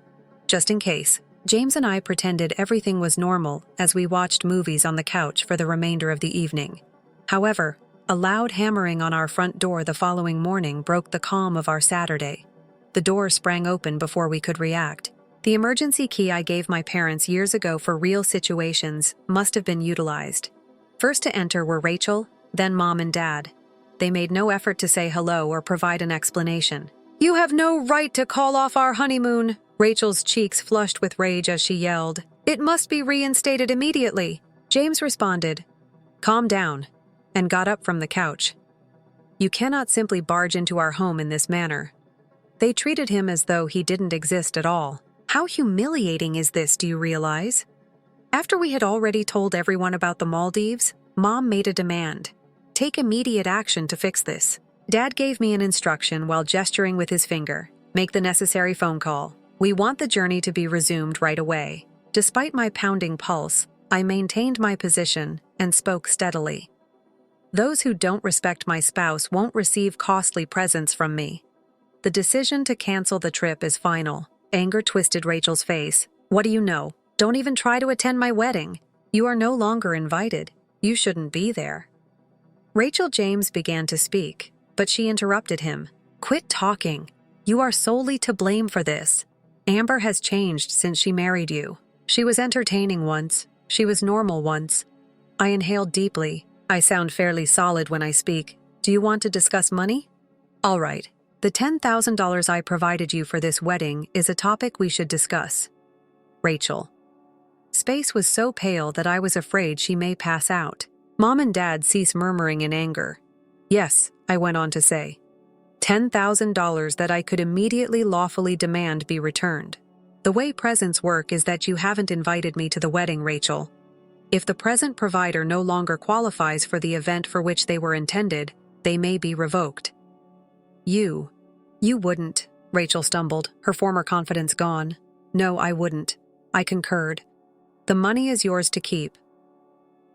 Just in case, James and I pretended everything was normal as we watched movies on the couch for the remainder of the evening. However, a loud hammering on our front door the following morning broke the calm of our Saturday. The door sprang open before we could react. The emergency key I gave my parents years ago for real situations must have been utilized. First to enter were Rachel, then Mom and Dad. They made no effort to say hello or provide an explanation. "You have no right to call off our honeymoon!" Rachel's cheeks flushed with rage as she yelled. "It must be reinstated immediately!" James responded, "Calm down," and got up from the couch. "You cannot simply barge into our home in this manner." They treated him as though he didn't exist at all. How humiliating is this, do you realize? After we had already told everyone about the Maldives, Mom made a demand. Take immediate action to fix this. Dad gave me an instruction while gesturing with his finger. Make the necessary phone call. We want the journey to be resumed right away. Despite my pounding pulse, I maintained my position and spoke steadily. Those who don't respect my spouse won't receive costly presents from me. The decision to cancel the trip is final. Anger twisted Rachel's face. "What do you know? Don't even try to attend my wedding. You are no longer invited. You shouldn't be there." Rachel James began to speak, but she interrupted him. "Quit talking. You are solely to blame for this. Amber has changed since she married you. She was entertaining once. She was normal once." I inhaled deeply. I sound fairly solid when I speak. "Do you want to discuss money?" "All right. The $10,000 I provided you for this wedding is a topic we should discuss." Rachel. Space was so pale that I was afraid she may pass out. Mom and Dad ceased murmuring in anger. "Yes," I went on to say. $10,000 that I could immediately lawfully demand be returned. The way presents work is that you haven't invited me to the wedding, Rachel. If the present provider no longer qualifies for the event for which they were intended, they may be revoked. You wouldn't," Rachel stumbled, her former confidence gone. "No, I wouldn't." I concurred. "The money is yours to keep.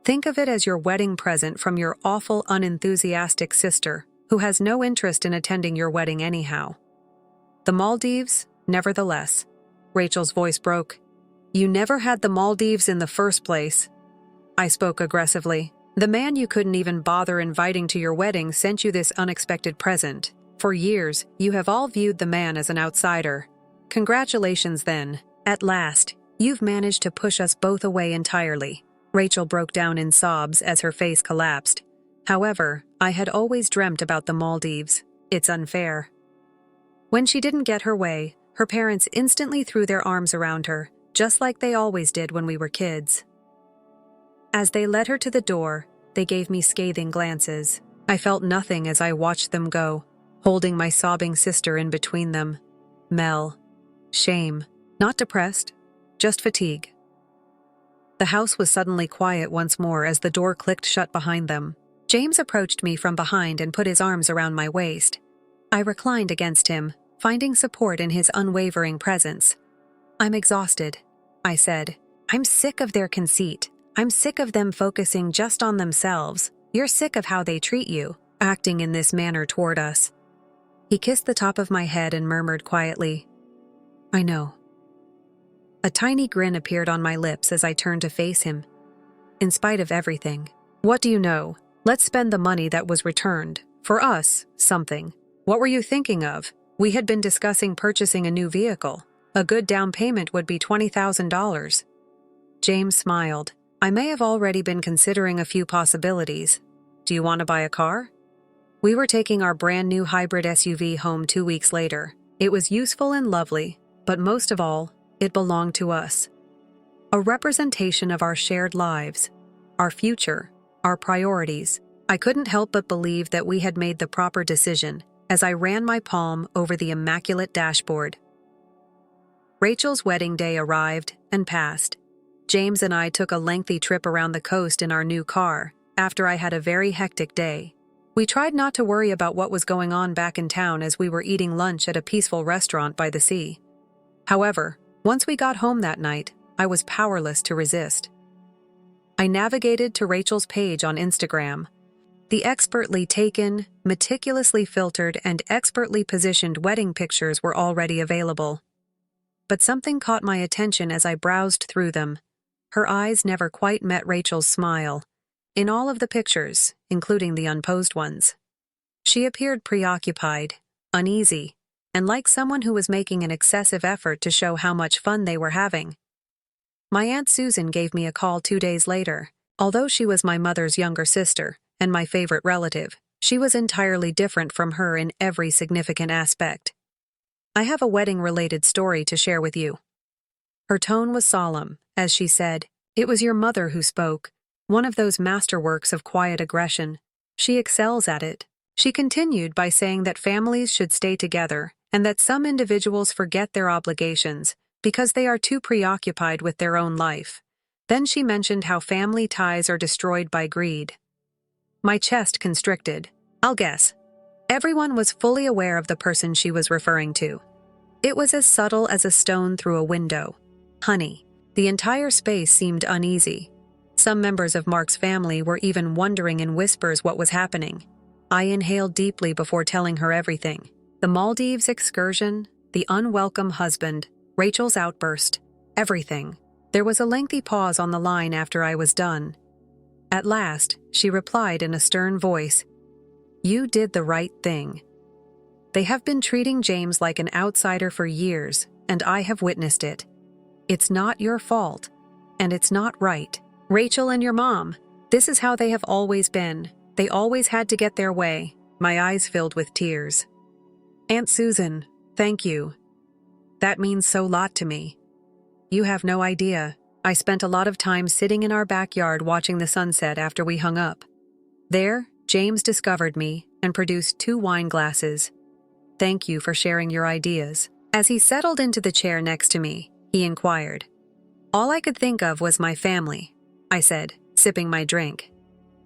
Think of it as your wedding present from your awful, unenthusiastic sister, who has no interest in attending your wedding anyhow." "The Maldives, nevertheless." Rachel's voice broke. "You never had the Maldives in the first place." I spoke aggressively. "The man you couldn't even bother inviting to your wedding sent you this unexpected present. For years, you have all viewed the man as an outsider. Congratulations then. At last, you've managed to push us both away entirely." Rachel broke down in sobs as her face collapsed. However, I had always dreamt about the Maldives. It's unfair. When she didn't get her way, her parents instantly threw their arms around her, just like they always did when we were kids. As they led her to the door, they gave me scathing glances. I felt nothing as I watched them go, holding my sobbing sister in between them. Mel. Shame. Not depressed, just fatigue. The house was suddenly quiet once more as the door clicked shut behind them. James approached me from behind and put his arms around my waist. I reclined against him, finding support in his unwavering presence. "I'm exhausted," I said. "I'm sick of their conceit. I'm sick of them focusing just on themselves. You're sick of how they treat you, acting in this manner toward us." He kissed the top of my head and murmured quietly, "I know." A tiny grin appeared on my lips as I turned to face him. "In spite of everything, what do you know? Let's spend the money that was returned. For us, something. What were you thinking of? We had been discussing purchasing a new vehicle. A good down payment would be $20,000. James smiled. "I may have already been considering a few possibilities. Do you want to buy a car? We were taking our brand new hybrid SUV home 2 weeks later. It was useful and lovely, but most of all, it belonged to us. A representation of our shared lives, our future, our priorities. I couldn't help but believe that we had made the proper decision as I ran my palm over the immaculate dashboard. Rachel's wedding day arrived and passed. James and I took a lengthy trip around the coast in our new car after I had a very hectic day. We tried not to worry about what was going on back in town as we were eating lunch at a peaceful restaurant by the sea. However, once we got home that night, I was powerless to resist. I navigated to Rachel's page on Instagram. The expertly taken, meticulously filtered, and expertly positioned wedding pictures were already available. But something caught my attention as I browsed through them. Her eyes never quite met Rachel's smile. In all of the pictures, including the unposed ones, she appeared preoccupied, uneasy, and like someone who was making an excessive effort to show how much fun they were having. My Aunt Susan gave me a call 2 days later. Although she was my mother's younger sister and my favorite relative, she was entirely different from her in every significant aspect. I have a wedding-related story to share with you. Her tone was solemn, as she said, "It was your mother who spoke, one of those masterworks of quiet aggression. She excels at it." She continued by saying that families should stay together and that some individuals forget their obligations because they are too preoccupied with their own life. Then she mentioned how family ties are destroyed by greed. My chest constricted. I'll guess. Everyone was fully aware of the person she was referring to. It was as subtle as a stone through a window. Honey. The entire space seemed uneasy. Some members of Mark's family were even wondering in whispers what was happening. I inhaled deeply before telling her everything. The Maldives excursion, the unwelcome husband, Rachel's outburst, everything. There was a lengthy pause on the line after I was done. At last, she replied in a stern voice, "You did the right thing. They have been treating James like an outsider for years, and I have witnessed it. It's not your fault, and it's not right. Rachel and your mom, this is how they have always been. They always had to get their way." My eyes filled with tears. "Aunt Susan, thank you. That means so lot to me. You have no idea. I spent a lot of time sitting in our backyard watching the sunset after we hung up. There, James discovered me and produced 2 wine glasses. Thank you for sharing your ideas." As he settled into the chair next to me, he inquired. "All I could think of was my family," I said, sipping my drink.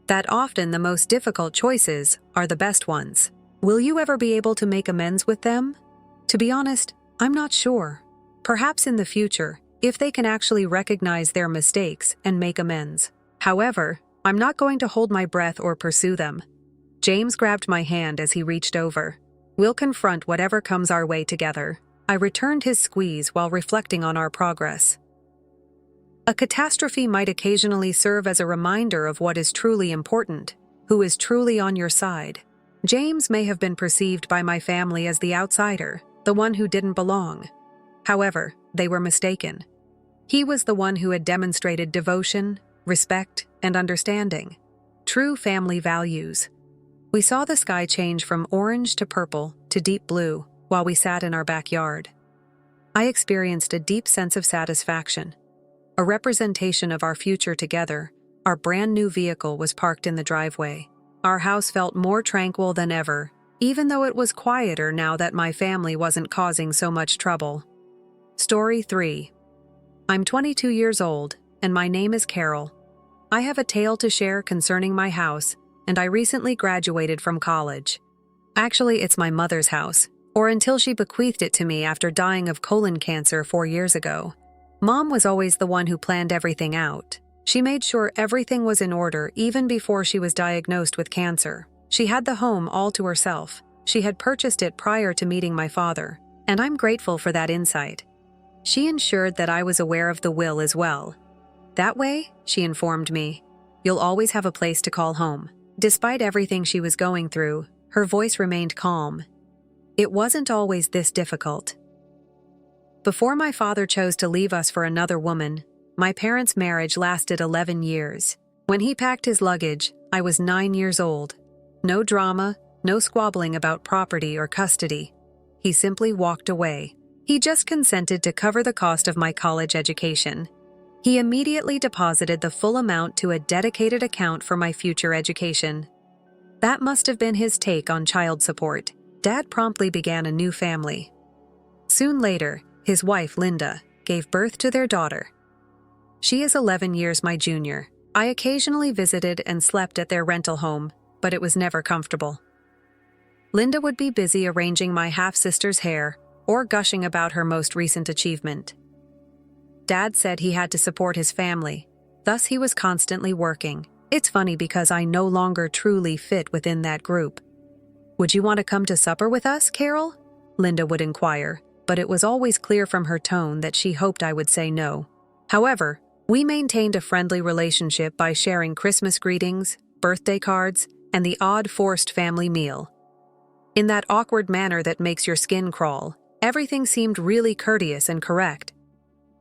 "That often the most difficult choices are the best ones. Will you ever be able to make amends with them? To be honest, I'm not sure. Perhaps in the future, if they can actually recognize their mistakes and make amends. However, I'm not going to hold my breath or pursue them." James grabbed my hand as he reached over. "We'll confront whatever comes our way together." I returned his squeeze while reflecting on our progress. A catastrophe might occasionally serve as a reminder of what is truly important, who is truly on your side. James may have been perceived by my family as the outsider, the one who didn't belong. However, they were mistaken. He was the one who had demonstrated devotion, respect, and understanding. True family values. We saw the sky change from orange to purple to deep blue while we sat in our backyard. I experienced a deep sense of satisfaction. A representation of our future together, our brand new vehicle was parked in the driveway. Our house felt more tranquil than ever, even though it was quieter now that my family wasn't causing so much trouble. Story 3. I'm 22 years old, and my name is Carol. I have a tale to share concerning my house, and I recently graduated from college. Actually, it's my mother's house, or until she bequeathed it to me after dying of colon cancer 4 years ago. Mom was always the one who planned everything out. She made sure everything was in order even before she was diagnosed with cancer. She had the home all to herself. She had purchased it prior to meeting my father, and I'm grateful for that insight. She ensured that I was aware of the will as well. That way, she informed me, you'll always have a place to call home. Despite everything she was going through, her voice remained calm. It wasn't always this difficult. Before my father chose to leave us for another woman, my parents' marriage lasted 11 years. When he packed his luggage, I was 9 years old. No drama, no squabbling about property or custody. He simply walked away. He just consented to cover the cost of my college education. He immediately deposited the full amount to a dedicated account for my future education. That must have been his take on child support. Dad promptly began a new family. Soon later, his wife, Linda, gave birth to their daughter. She is 11 years my junior. I occasionally visited and slept at their rental home, but it was never comfortable. Linda would be busy arranging my half-sister's hair or gushing about her most recent achievement. Dad said he had to support his family, thus he was constantly working. It's funny because I no longer truly fit within that group. "Would you want to come to supper with us, Carol?" Linda would inquire, but it was always clear from her tone that she hoped I would say no. However, we maintained a friendly relationship by sharing Christmas greetings, birthday cards, and the odd forced family meal. In that awkward manner that makes your skin crawl, everything seemed really courteous and correct.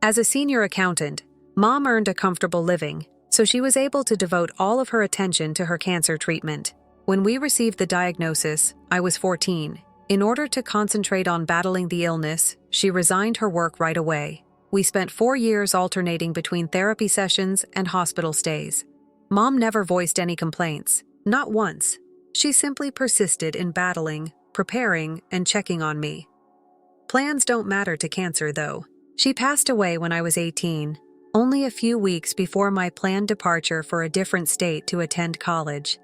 As a senior accountant, Mom earned a comfortable living, so she was able to devote all of her attention to her cancer treatment. When we received the diagnosis, I was 14. In order to concentrate on battling the illness, she resigned her work right away. We spent 4 years alternating between therapy sessions and hospital stays. Mom never voiced any complaints, not once. She simply persisted in battling, preparing, and checking on me. Plans don't matter to cancer, though. She passed away when I was 18, only a few weeks before my planned departure for a different state to attend college.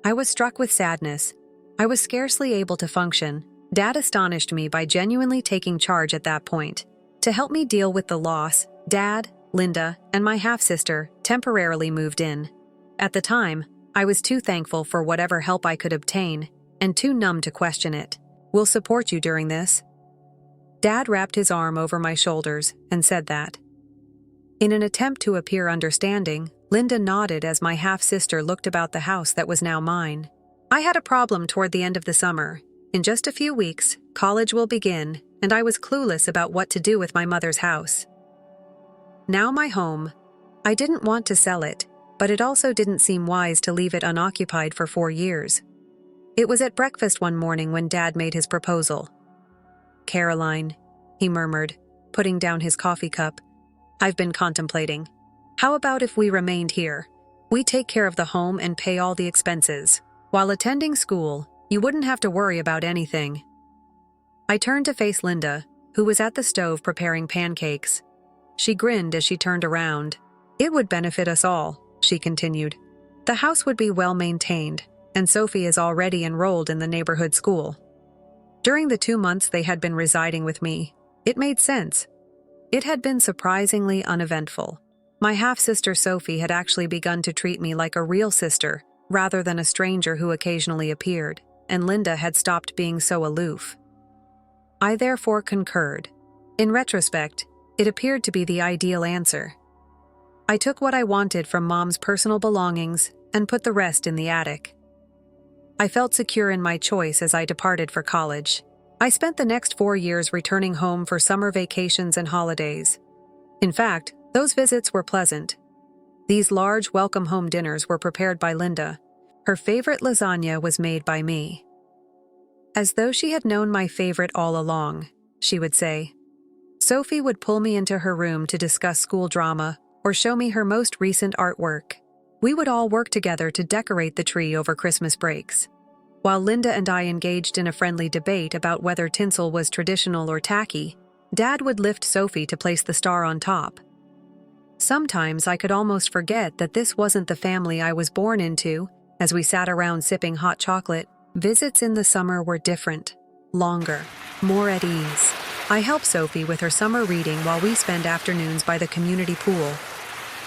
I was struck with sadness. I was scarcely able to function. Dad astonished me by genuinely taking charge at that point. To help me deal with the loss, Dad, Linda, and my half-sister temporarily moved in. At the time, I was too thankful for whatever help I could obtain, and too numb to question it. "We'll support you during this." Dad wrapped his arm over my shoulders and said that. In an attempt to appear understanding, Linda nodded as my half-sister looked about the house that was now mine. I had a problem toward the end of the summer. In just a few weeks, college will begin, and I was clueless about what to do with my mother's house. Now my home. I didn't want to sell it, but it also didn't seem wise to leave it unoccupied for 4 years. It was at breakfast one morning when Dad made his proposal. "Caroline," he murmured, putting down his coffee cup, "I've been contemplating. How about if we remained here? We take care of the home and pay all the expenses. While attending school, you wouldn't have to worry about anything." I turned to face Linda, who was at the stove preparing pancakes. She grinned as she turned around. "It would benefit us all," she continued. "The house would be well maintained, and Sophie is already enrolled in the neighborhood school." During the 2 months they had been residing with me, it made sense. It had been surprisingly uneventful. My half-sister Sophie had actually begun to treat me like a real sister, rather than a stranger who occasionally appeared, and Linda had stopped being so aloof. I therefore concurred. In retrospect, it appeared to be the ideal answer. I took what I wanted from Mom's personal belongings and put the rest in the attic. I felt secure in my choice as I departed for college. I spent the next 4 years returning home for summer vacations and holidays. In fact, those visits were pleasant. These large welcome home dinners were prepared by Linda. Her favorite lasagna was made by me. As though she had known my favorite all along, she would say. Sophie would pull me into her room to discuss school drama or show me her most recent artwork. We would all work together to decorate the tree over Christmas breaks. While Linda and I engaged in a friendly debate about whether tinsel was traditional or tacky, Dad would lift Sophie to place the star on top. Sometimes I could almost forget that this wasn't the family I was born into. As we sat around sipping hot chocolate, visits in the summer were different, longer, more at ease. I helped Sophie with her summer reading while we spent afternoons by the community pool.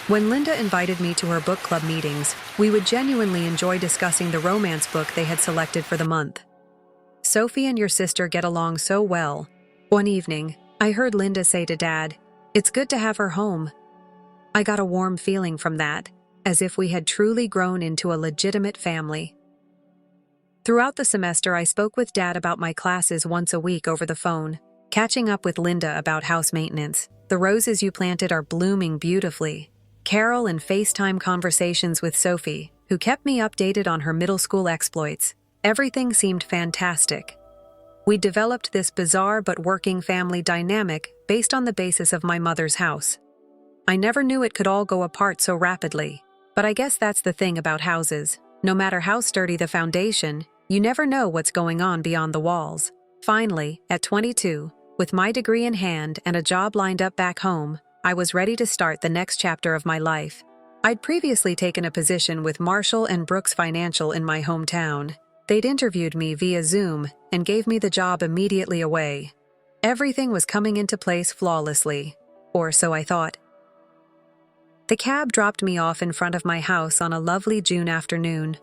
When Linda invited me to her book club meetings, we would genuinely enjoy discussing the romance book they had selected for the month. "Sophie and your sister get along so well." One evening, I heard Linda say to Dad, "It's good to have her home." I got a warm feeling from that, as if we had truly grown into a legitimate family. Throughout the semester, I spoke with Dad about my classes once a week over the phone, catching up with Linda about house maintenance. "The roses you planted are blooming beautifully." Carol and FaceTime conversations with Sophie, who kept me updated on her middle school exploits. Everything seemed fantastic. We developed this bizarre but working family dynamic based on the basis of my mother's house. I never knew it could all go apart so rapidly, but I guess that's the thing about houses. No matter how sturdy the foundation, you never know what's going on beyond the walls. Finally, at 22, with my degree in hand and a job lined up back home, I was ready to start the next chapter of my life. I'd previously taken a position with Marshall and Brooks Financial in my hometown. They'd interviewed me via Zoom and gave me the job immediately away. Everything was coming into place flawlessly, or so I thought. The cab dropped me off in front of my house on a lovely June afternoon.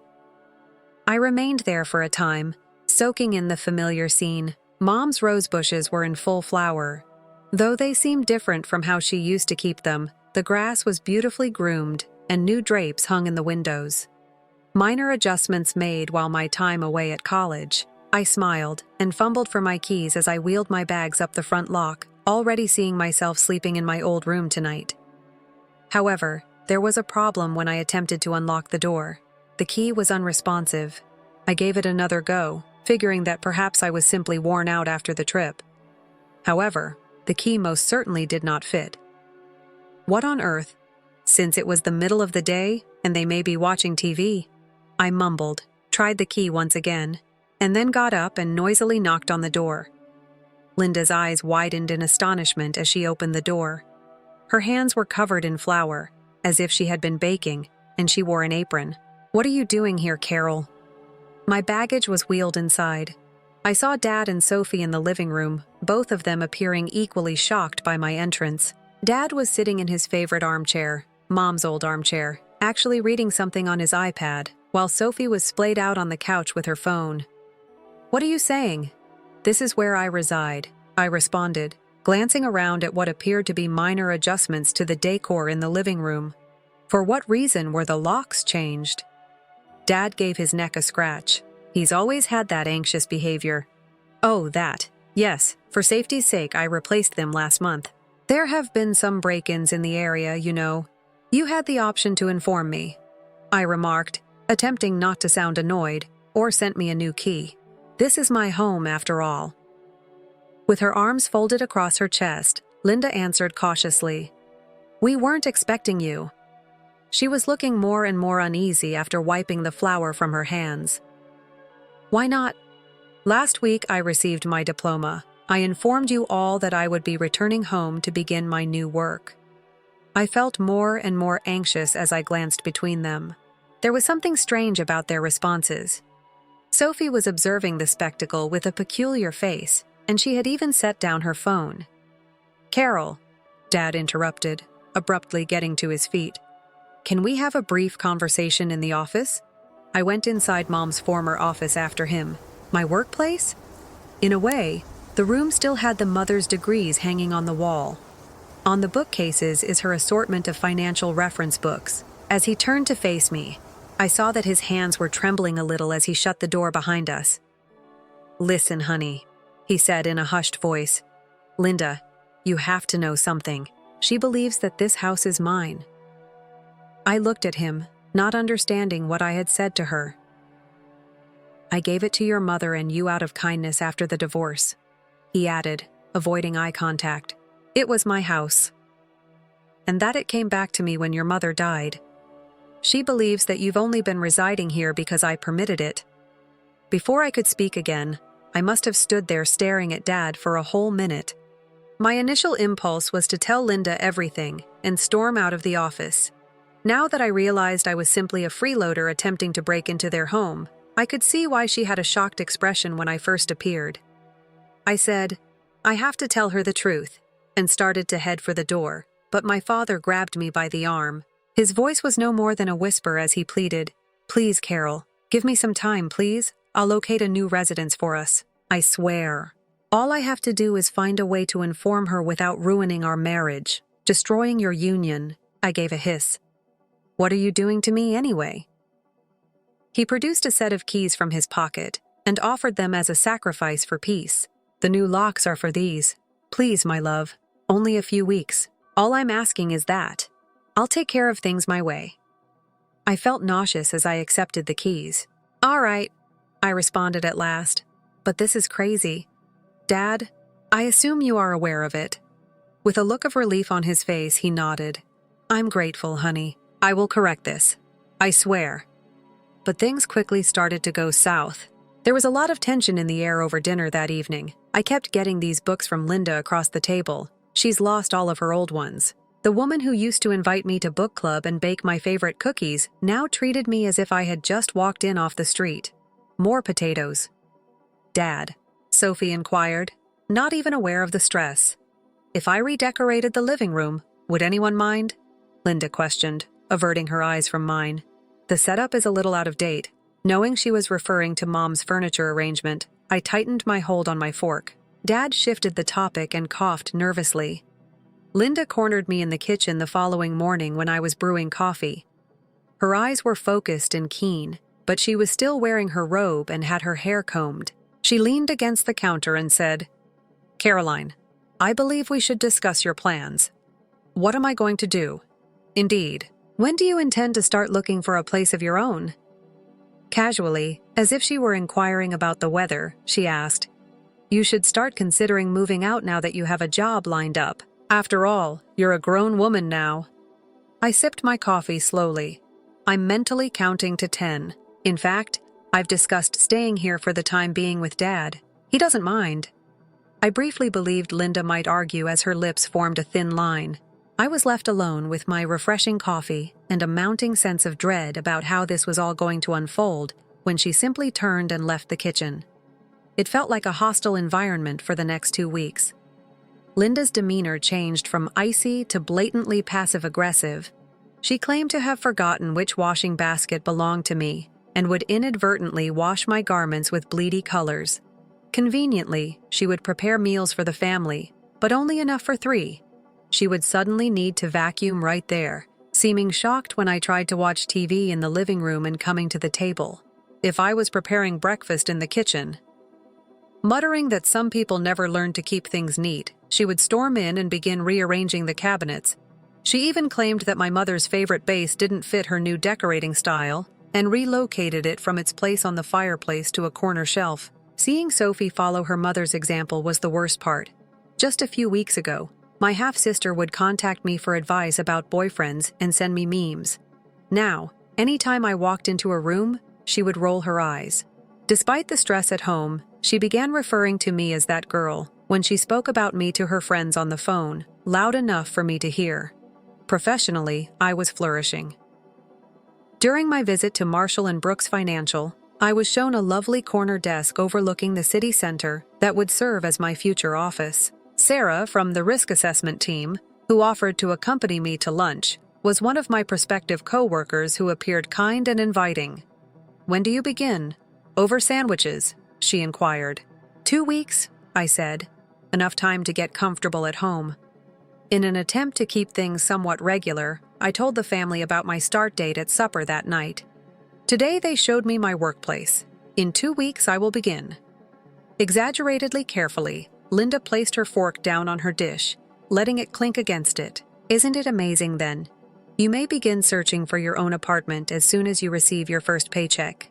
I remained there for a time, soaking in the familiar scene. Mom's rose bushes were in full flower. Though they seemed different from how she used to keep them, the grass was beautifully groomed and new drapes hung in the windows. Minor adjustments made while my time away at college. I smiled and fumbled for my keys as I wheeled my bags up the front lock, already seeing myself sleeping in my old room tonight. However, there was a problem when I attempted to unlock the door. The key was unresponsive. I gave it another go, figuring that perhaps I was simply worn out after the trip. However, the key most certainly did not fit. What on earth? Since it was the middle of the day and they may be watching TV, I mumbled, tried the key once again, and then got up and noisily knocked on the door. Linda's eyes widened in astonishment as she opened the door. Her hands were covered in flour, as if she had been baking, and she wore an apron. "What are you doing here, Carol?" My baggage was wheeled inside. I saw Dad and Sophie in the living room, both of them appearing equally shocked by my entrance. Dad was sitting in his favorite armchair, Mom's old armchair, actually reading something on his iPad, while Sophie was splayed out on the couch with her phone. "What are you saying?" "This is where I reside," I responded, glancing around at what appeared to be minor adjustments to the decor in the living room. For what reason were the locks changed? Dad gave his neck a scratch. He's always had that anxious behavior. "Oh, that. Yes, for safety's sake I replaced them last month. There have been some break-ins in the area, you know. You had the option to inform me," I remarked, attempting not to sound annoyed, "or sent me a new key. This is my home after all." With her arms folded across her chest, Linda answered cautiously, "We weren't expecting you." She was looking more and more uneasy after wiping the flour from her hands. "Why not? Last week I received my diploma. I informed you all that I would be returning home to begin my new work." I felt more and more anxious as I glanced between them. There was something strange about their responses. Sophie was observing the spectacle with a peculiar face, and she had even set down her phone. "Carol," Dad interrupted, abruptly getting to his feet. "Can we have a brief conversation in the office?" I went inside Mom's former office after him. My workplace? In a way, the room still had the mother's degrees hanging on the wall. On the bookcases is her assortment of financial reference books. As he turned to face me, I saw that his hands were trembling a little as he shut the door behind us. "Listen, honey," he said in a hushed voice. "Linda, you have to know something. She believes that this house is mine." I looked at him, not understanding what I had said to her. "I gave it to your mother and you out of kindness after the divorce," he added, avoiding eye contact. "It was my house. And that it came back to me when your mother died. She believes that you've only been residing here because I permitted it." Before I could speak again, I must have stood there staring at Dad for a whole minute. My initial impulse was to tell Linda everything and storm out of the office. Now that I realized I was simply a freeloader attempting to break into their home, I could see why she had a shocked expression when I first appeared. I said, "I have to tell her the truth," and started to head for the door, but my father grabbed me by the arm. His voice was no more than a whisper as he pleaded, "Please, Carol, give me some time, please. I'll locate a new residence for us. I swear. All I have to do is find a way to inform her without ruining our marriage, destroying your union." I gave a hiss. "What are you doing to me anyway?" He produced a set of keys from his pocket and offered them as a sacrifice for peace. "The new locks are for these. Please, my love, only a few weeks. All I'm asking is that. I'll take care of things my way. I felt nauseous as I accepted the keys. All right, I responded at last. But this is crazy. Dad, I assume you are aware of it. With a look of relief on his face, he nodded. I'm grateful, honey. I will correct this. I swear. But things quickly started to go south. There was a lot of tension in the air over dinner that evening. I kept getting these books from Linda across the table. She's lost all of her old ones. The woman who used to invite me to book club and bake my favorite cookies now treated me as if I had just walked in off the street. More potatoes. Dad, Sophie inquired, not even aware of the stress. If I redecorated the living room, would anyone mind? Linda questioned, averting her eyes from mine. The setup is a little out of date. Knowing she was referring to Mom's furniture arrangement, I tightened my hold on my fork. Dad shifted the topic and coughed nervously. Linda cornered me in the kitchen the following morning when I was brewing coffee. Her eyes were focused and keen, but she was still wearing her robe and had her hair combed. She leaned against the counter and said, Caroline, I believe we should discuss your plans. What am I going to do? Indeed. When do you intend to start looking for a place of your own? Casually, as if she were inquiring about the weather, she asked, You should start considering moving out now that you have a job lined up. After all, you're a grown woman now. I sipped my coffee slowly. I'm mentally counting to 10. In fact, I've discussed staying here for the time being with Dad. He doesn't mind. I briefly believed Linda might argue as her lips formed a thin line. I was left alone with my refreshing coffee and a mounting sense of dread about how this was all going to unfold when she simply turned and left the kitchen. It felt like a hostile environment for the next 2 weeks. Linda's demeanor changed from icy to blatantly passive-aggressive. She claimed to have forgotten which washing basket belonged to me and would inadvertently wash my garments with bleedy colors. Conveniently, she would prepare meals for the family, but only enough for 3. She would suddenly need to vacuum right there, seeming shocked when I tried to watch TV in the living room and coming to the table. If I was preparing breakfast in the kitchen, muttering that some people never learned to keep things neat, she would storm in and begin rearranging the cabinets. She even claimed that my mother's favorite vase didn't fit her new decorating style and relocated it from its place on the fireplace to a corner shelf. Seeing Sophie follow her mother's example was the worst part. Just a few weeks ago, my half-sister would contact me for advice about boyfriends and send me memes. Now, anytime I walked into a room, she would roll her eyes. Despite the stress at home, she began referring to me as that girl when she spoke about me to her friends on the phone, loud enough for me to hear. Professionally, I was flourishing. During my visit to Marshall & Brooks Financial, I was shown a lovely corner desk overlooking the city center that would serve as my future office. Sarah from the risk assessment team, who offered to accompany me to lunch, was one of my prospective co-workers who appeared kind and inviting. When do you begin? Over sandwiches, she inquired. 2 weeks, I said. Enough time to get comfortable at home. In an attempt to keep things somewhat regular, I told the family about my start date at supper that night. Today they showed me my workplace. In 2 weeks I will begin. Exaggeratedly carefully, Linda placed her fork down on her dish, letting it clink against it. Isn't it amazing then? You may begin searching for your own apartment as soon as you receive your first paycheck.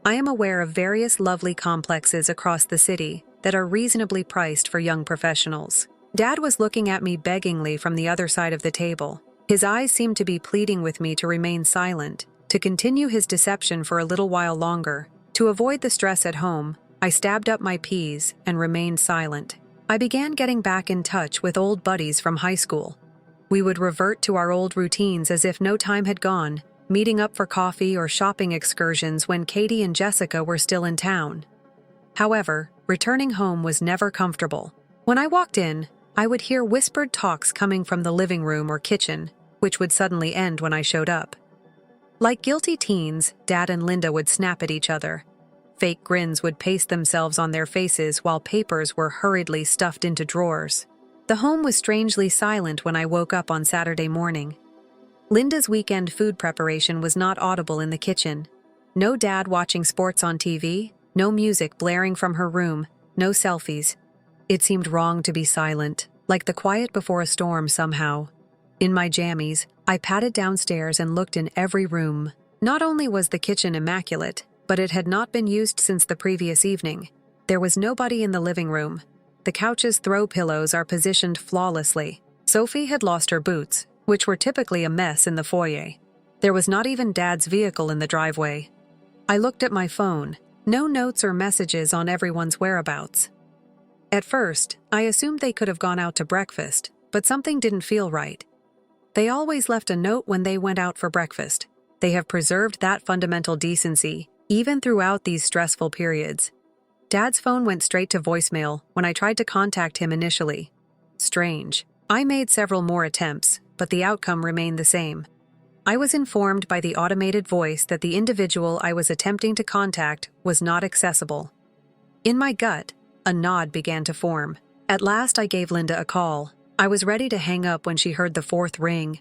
I am aware of various lovely complexes across the city that are reasonably priced for young professionals. Dad was looking at me beggingly from the other side of the table. His eyes seemed to be pleading with me to remain silent, to continue his deception for a little while longer. To avoid the stress at home, I stabbed up my peas and remained silent. I began getting back in touch with old buddies from high school. We would revert to our old routines as if no time had gone, meeting up for coffee or shopping excursions when Katie and Jessica were still in town. However, returning home was never comfortable. When I walked in, I would hear whispered talks coming from the living room or kitchen, which would suddenly end when I showed up. Like guilty teens, Dad and Linda would snap at each other. Fake grins would paste themselves on their faces while papers were hurriedly stuffed into drawers. The home was strangely silent when I woke up on Saturday morning. Linda's weekend food preparation was not audible in the kitchen. No Dad watching sports on TV, no music blaring from her room, no selfies. It seemed wrong to be silent, like the quiet before a storm somehow. In my jammies, I padded downstairs and looked in every room. Not only was the kitchen immaculate, but it had not been used since the previous evening. There was nobody in the living room. The couch's throw pillows are positioned flawlessly. Sophie had lost her boots, which were typically a mess in the foyer. There was not even Dad's vehicle in the driveway. I looked at my phone. No notes or messages on everyone's whereabouts. At first, I assumed they could have gone out to breakfast, but something didn't feel right. They always left a note when they went out for breakfast. They have preserved that fundamental decency, even throughout these stressful periods. Dad's phone went straight to voicemail when I tried to contact him initially. Strange. I made several more attempts, but the outcome remained the same. I was informed by the automated voice that the individual I was attempting to contact was not accessible. In my gut, a nod began to form. At last I gave Linda a call. I was ready to hang up when she heard the fourth ring.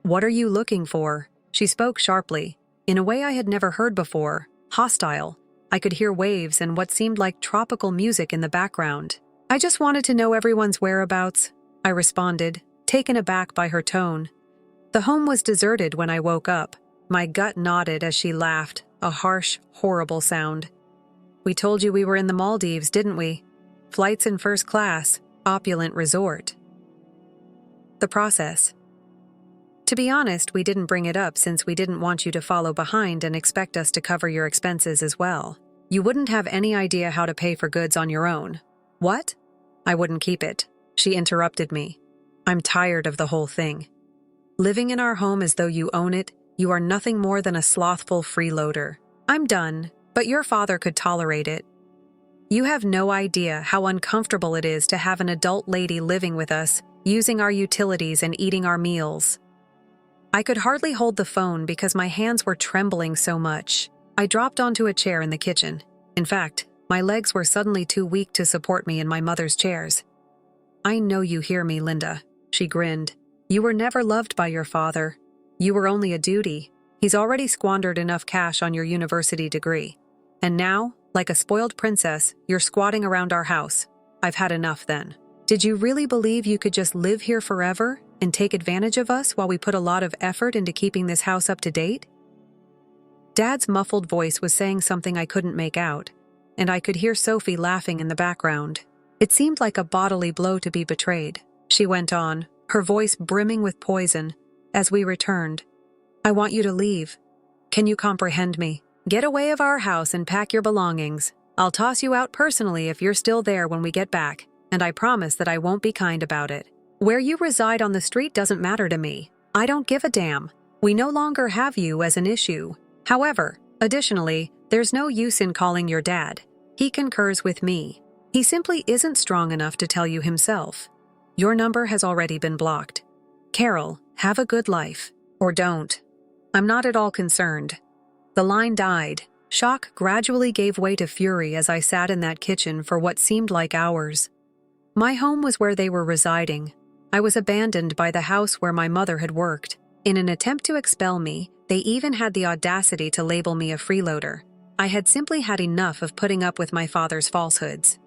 "What are you looking for?" She spoke sharply, in a way I had never heard before, hostile. I could hear waves and what seemed like tropical music in the background. "I just wanted to know everyone's whereabouts," I responded, taken aback by her tone. The home was deserted when I woke up. My gut nodded as she laughed, a harsh, horrible sound. "We told you we were in the Maldives, didn't we? Flights in first class, opulent resort." The process. To be honest, we didn't bring it up since we didn't want you to follow behind and expect us to cover your expenses as well. You wouldn't have any idea how to pay for goods on your own. What? I wouldn't keep it. She interrupted me. I'm tired of the whole thing. Living in our home as though you own it, you are nothing more than a slothful freeloader. I'm done, but your father could tolerate it. You have no idea how uncomfortable it is to have an adult lady living with us, using our utilities and eating our meals. I could hardly hold the phone because my hands were trembling so much. I dropped onto a chair in the kitchen. In fact, my legs were suddenly too weak to support me in my mother's chairs. "I know you hear me, Linda," she grinned. "You were never loved by your father. You were only a duty. He's already squandered enough cash on your university degree. And now, like a spoiled princess, you're squatting around our house. I've had enough then. Did you really believe you could just live here forever and take advantage of us while we put a lot of effort into keeping this house up to date?" Dad's muffled voice was saying something I couldn't make out, and I could hear Sophie laughing in the background. It seemed like a bodily blow to be betrayed. She went on, her voice brimming with poison, as we returned. "I want you to leave. Can you comprehend me? Get away of our house and pack your belongings. I'll toss you out personally if you're still there when we get back, and I promise that I won't be kind about it. Where you reside on the street doesn't matter to me. I don't give a damn. We no longer have you as an issue. However, additionally, there's no use in calling your dad. He concurs with me. He simply isn't strong enough to tell you himself. Your number has already been blocked. Carol, have a good life. Or don't. I'm not at all concerned." The line died. Shock gradually gave way to fury as I sat in that kitchen for what seemed like hours. My home was where they were residing. I was abandoned by the house where my mother had worked. In an attempt to expel me, they even had the audacity to label me a freeloader. I had simply had enough of putting up with my father's falsehoods.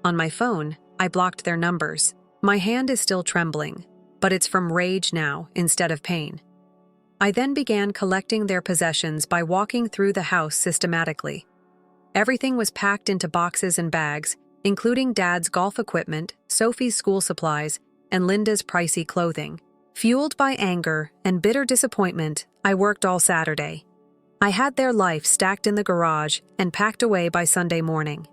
On my phone, I blocked their numbers. My hand is still trembling, but it's from rage now instead of pain. I then began collecting their possessions by walking through the house systematically. Everything was packed into boxes and bags, including Dad's golf equipment, Sophie's school supplies, and Linda's pricey clothing. Fueled by anger and bitter disappointment, I worked all Saturday. I had their life stacked in the garage and packed away by Sunday morning.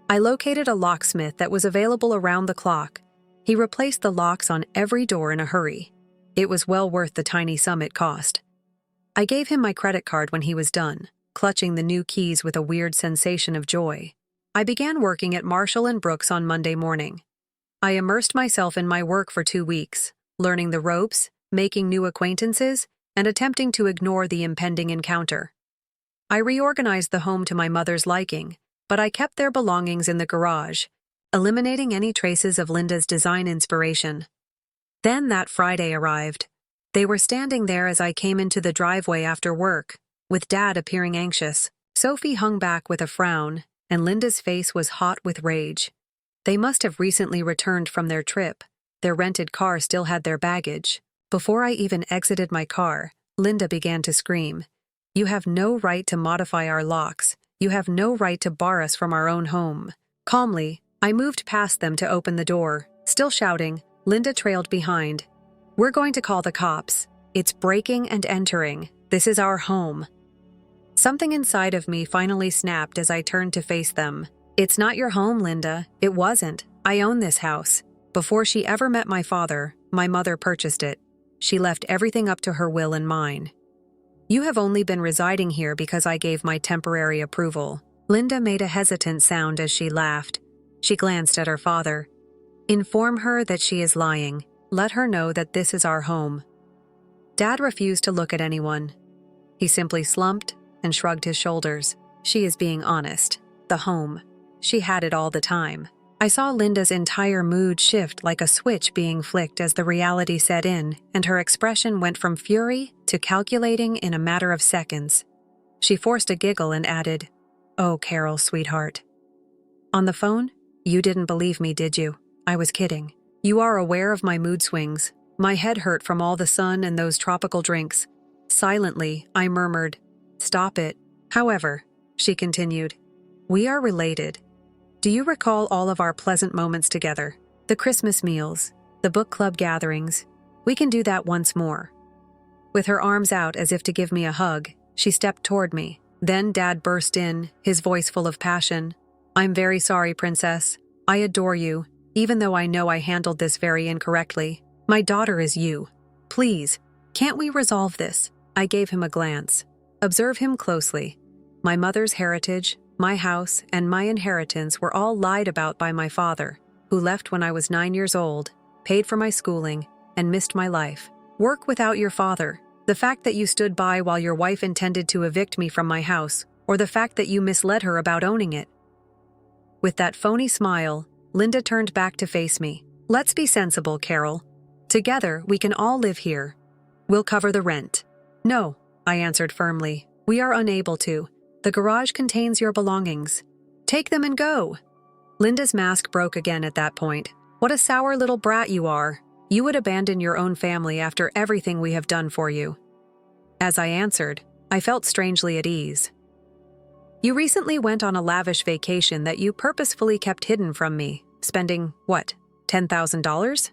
I located a locksmith that was available around the clock. He replaced the locks on every door in a hurry. It was well worth the tiny sum it cost. I gave him my credit card when he was done, clutching the new keys with a weird sensation of joy. I began working at Marshall & Brooks on Monday morning. I immersed myself in my work for 2 weeks, learning the ropes, making new acquaintances, and attempting to ignore the impending encounter. I reorganized the home to my mother's liking, but I kept their belongings in the garage, eliminating any traces of Linda's design inspiration. Then that Friday arrived. They were standing there as I came into the driveway after work, with Dad appearing anxious. Sophie hung back with a frown, and Linda's face was hot with rage. They must have recently returned from their trip. Their rented car still had their baggage. Before I even exited my car, Linda began to scream. "You have no right to modify our locks. You have no right to bar us from our own home." Calmly, I moved past them to open the door. Still shouting, Linda trailed behind. "We're going to call the cops. It's breaking and entering. This is our home." Something inside of me finally snapped as I turned to face them. "It's not your home, Linda. It wasn't. I own this house. Before she ever met my father, my mother purchased it. She left everything up to her will and mine. You have only been residing here because I gave my temporary approval." Linda made a hesitant sound as she laughed. She glanced at her father. "Inform her that she is lying. Let her know that this is our home." Dad refused to look at anyone. He simply slumped and shrugged his shoulders. "She is being honest. The home. She had it all the time." I saw Linda's entire mood shift like a switch being flicked as the reality set in, and her expression went from fury to calculating in a matter of seconds. She forced a giggle and added, "Oh, Carol, sweetheart." "On the phone? You didn't believe me, did you? I was kidding. You are aware of my mood swings. My head hurt from all the sun and those tropical drinks." Silently, I murmured, "Stop it." "However," she continued, "we are related. Do you recall all of our pleasant moments together? The Christmas meals, the book club gatherings? We can do that once more." With her arms out as if to give me a hug, she stepped toward me. Then Dad burst in, his voice full of passion. "I'm very sorry, Princess. I adore you, even though I know I handled this very incorrectly. My daughter is you. Please, can't we resolve this?" I gave him a glance. Observe him closely. My mother's heritage, my house, and my inheritance were all lied about by my father, who left when I was 9 years old, paid for my schooling, and missed my life. Work without your father. The fact that you stood by while your wife intended to evict me from my house, or the fact that you misled her about owning it. With that phony smile, Linda turned back to face me. "Let's be sensible, Carol. Together, we can all live here. We'll cover the rent." "No," I answered firmly. "We are unable to. The garage contains your belongings. Take them and go." Linda's mask broke again at that point. "What a sour little brat you are. You would abandon your own family after everything we have done for you." As I answered, I felt strangely at ease. "You recently went on a lavish vacation that you purposefully kept hidden from me, spending, what, $10,000?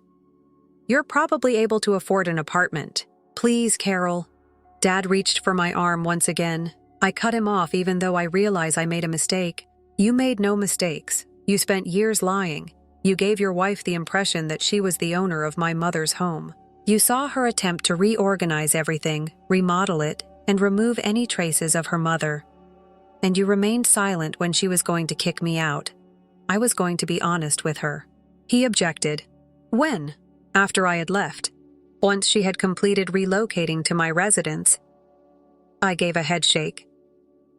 You're probably able to afford an apartment. Please, Carol." Dad reached for my arm once again. I cut him off even though I realize I made a mistake. "You made no mistakes. You spent years lying. You gave your wife the impression that she was the owner of my mother's home. You saw her attempt to reorganize everything, remodel it, and remove any traces of her mother. And you remained silent when she was going to kick me out. I was going to be honest with her." He objected. "When?" "After I had left. Once she had completed relocating to my residence." I gave a head shake.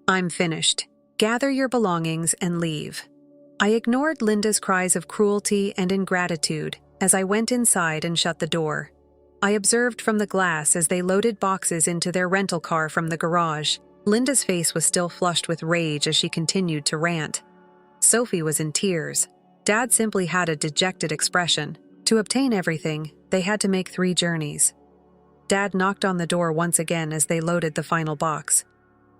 "I'm finished. Gather your belongings and leave." I ignored Linda's cries of cruelty and ingratitude as I went inside and shut the door. I observed from the glass as they loaded boxes into their rental car from the garage. Linda's face was still flushed with rage as she continued to rant. Sophie was in tears. Dad simply had a dejected expression. To obtain everything, they had to make 3 journeys. Dad knocked on the door once again as they loaded the final box.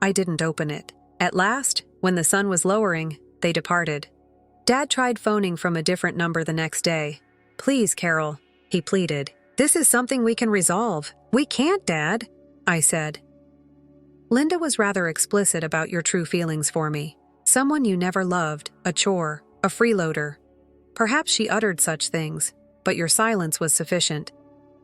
I didn't open it. At last, when the sun was lowering, they departed. Dad tried phoning from a different number the next day. "Please, Carol," he pleaded. "This is something we can resolve." "We can't, Dad," I said. "Linda was rather explicit about your true feelings for me. Someone you never loved, a chore, a freeloader. Perhaps she uttered such things, but your silence was sufficient.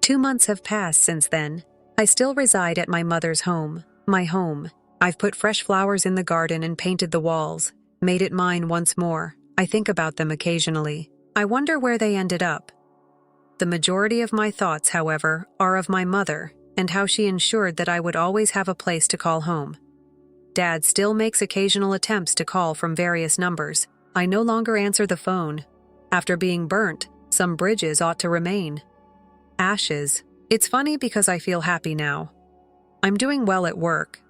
2 months have passed since then. I still reside at my mother's home, my home. I've put fresh flowers in the garden and painted the walls, made it mine once more. I think about them occasionally. I wonder where they ended up. The majority of my thoughts, however, are of my mother and how she ensured that I would always have a place to call home. Dad still makes occasional attempts to call from various numbers. I no longer answer the phone. After being burnt, some bridges ought to remain. Ashes. It's funny because I feel happy now. I'm doing well at work.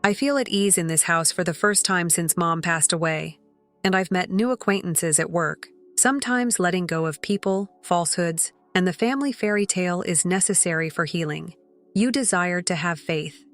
I feel at ease in this house for the first time since Mom passed away, and I've met new acquaintances at work, sometimes letting go of people, falsehoods, and the family fairy tale is necessary for healing. You desired to have faith,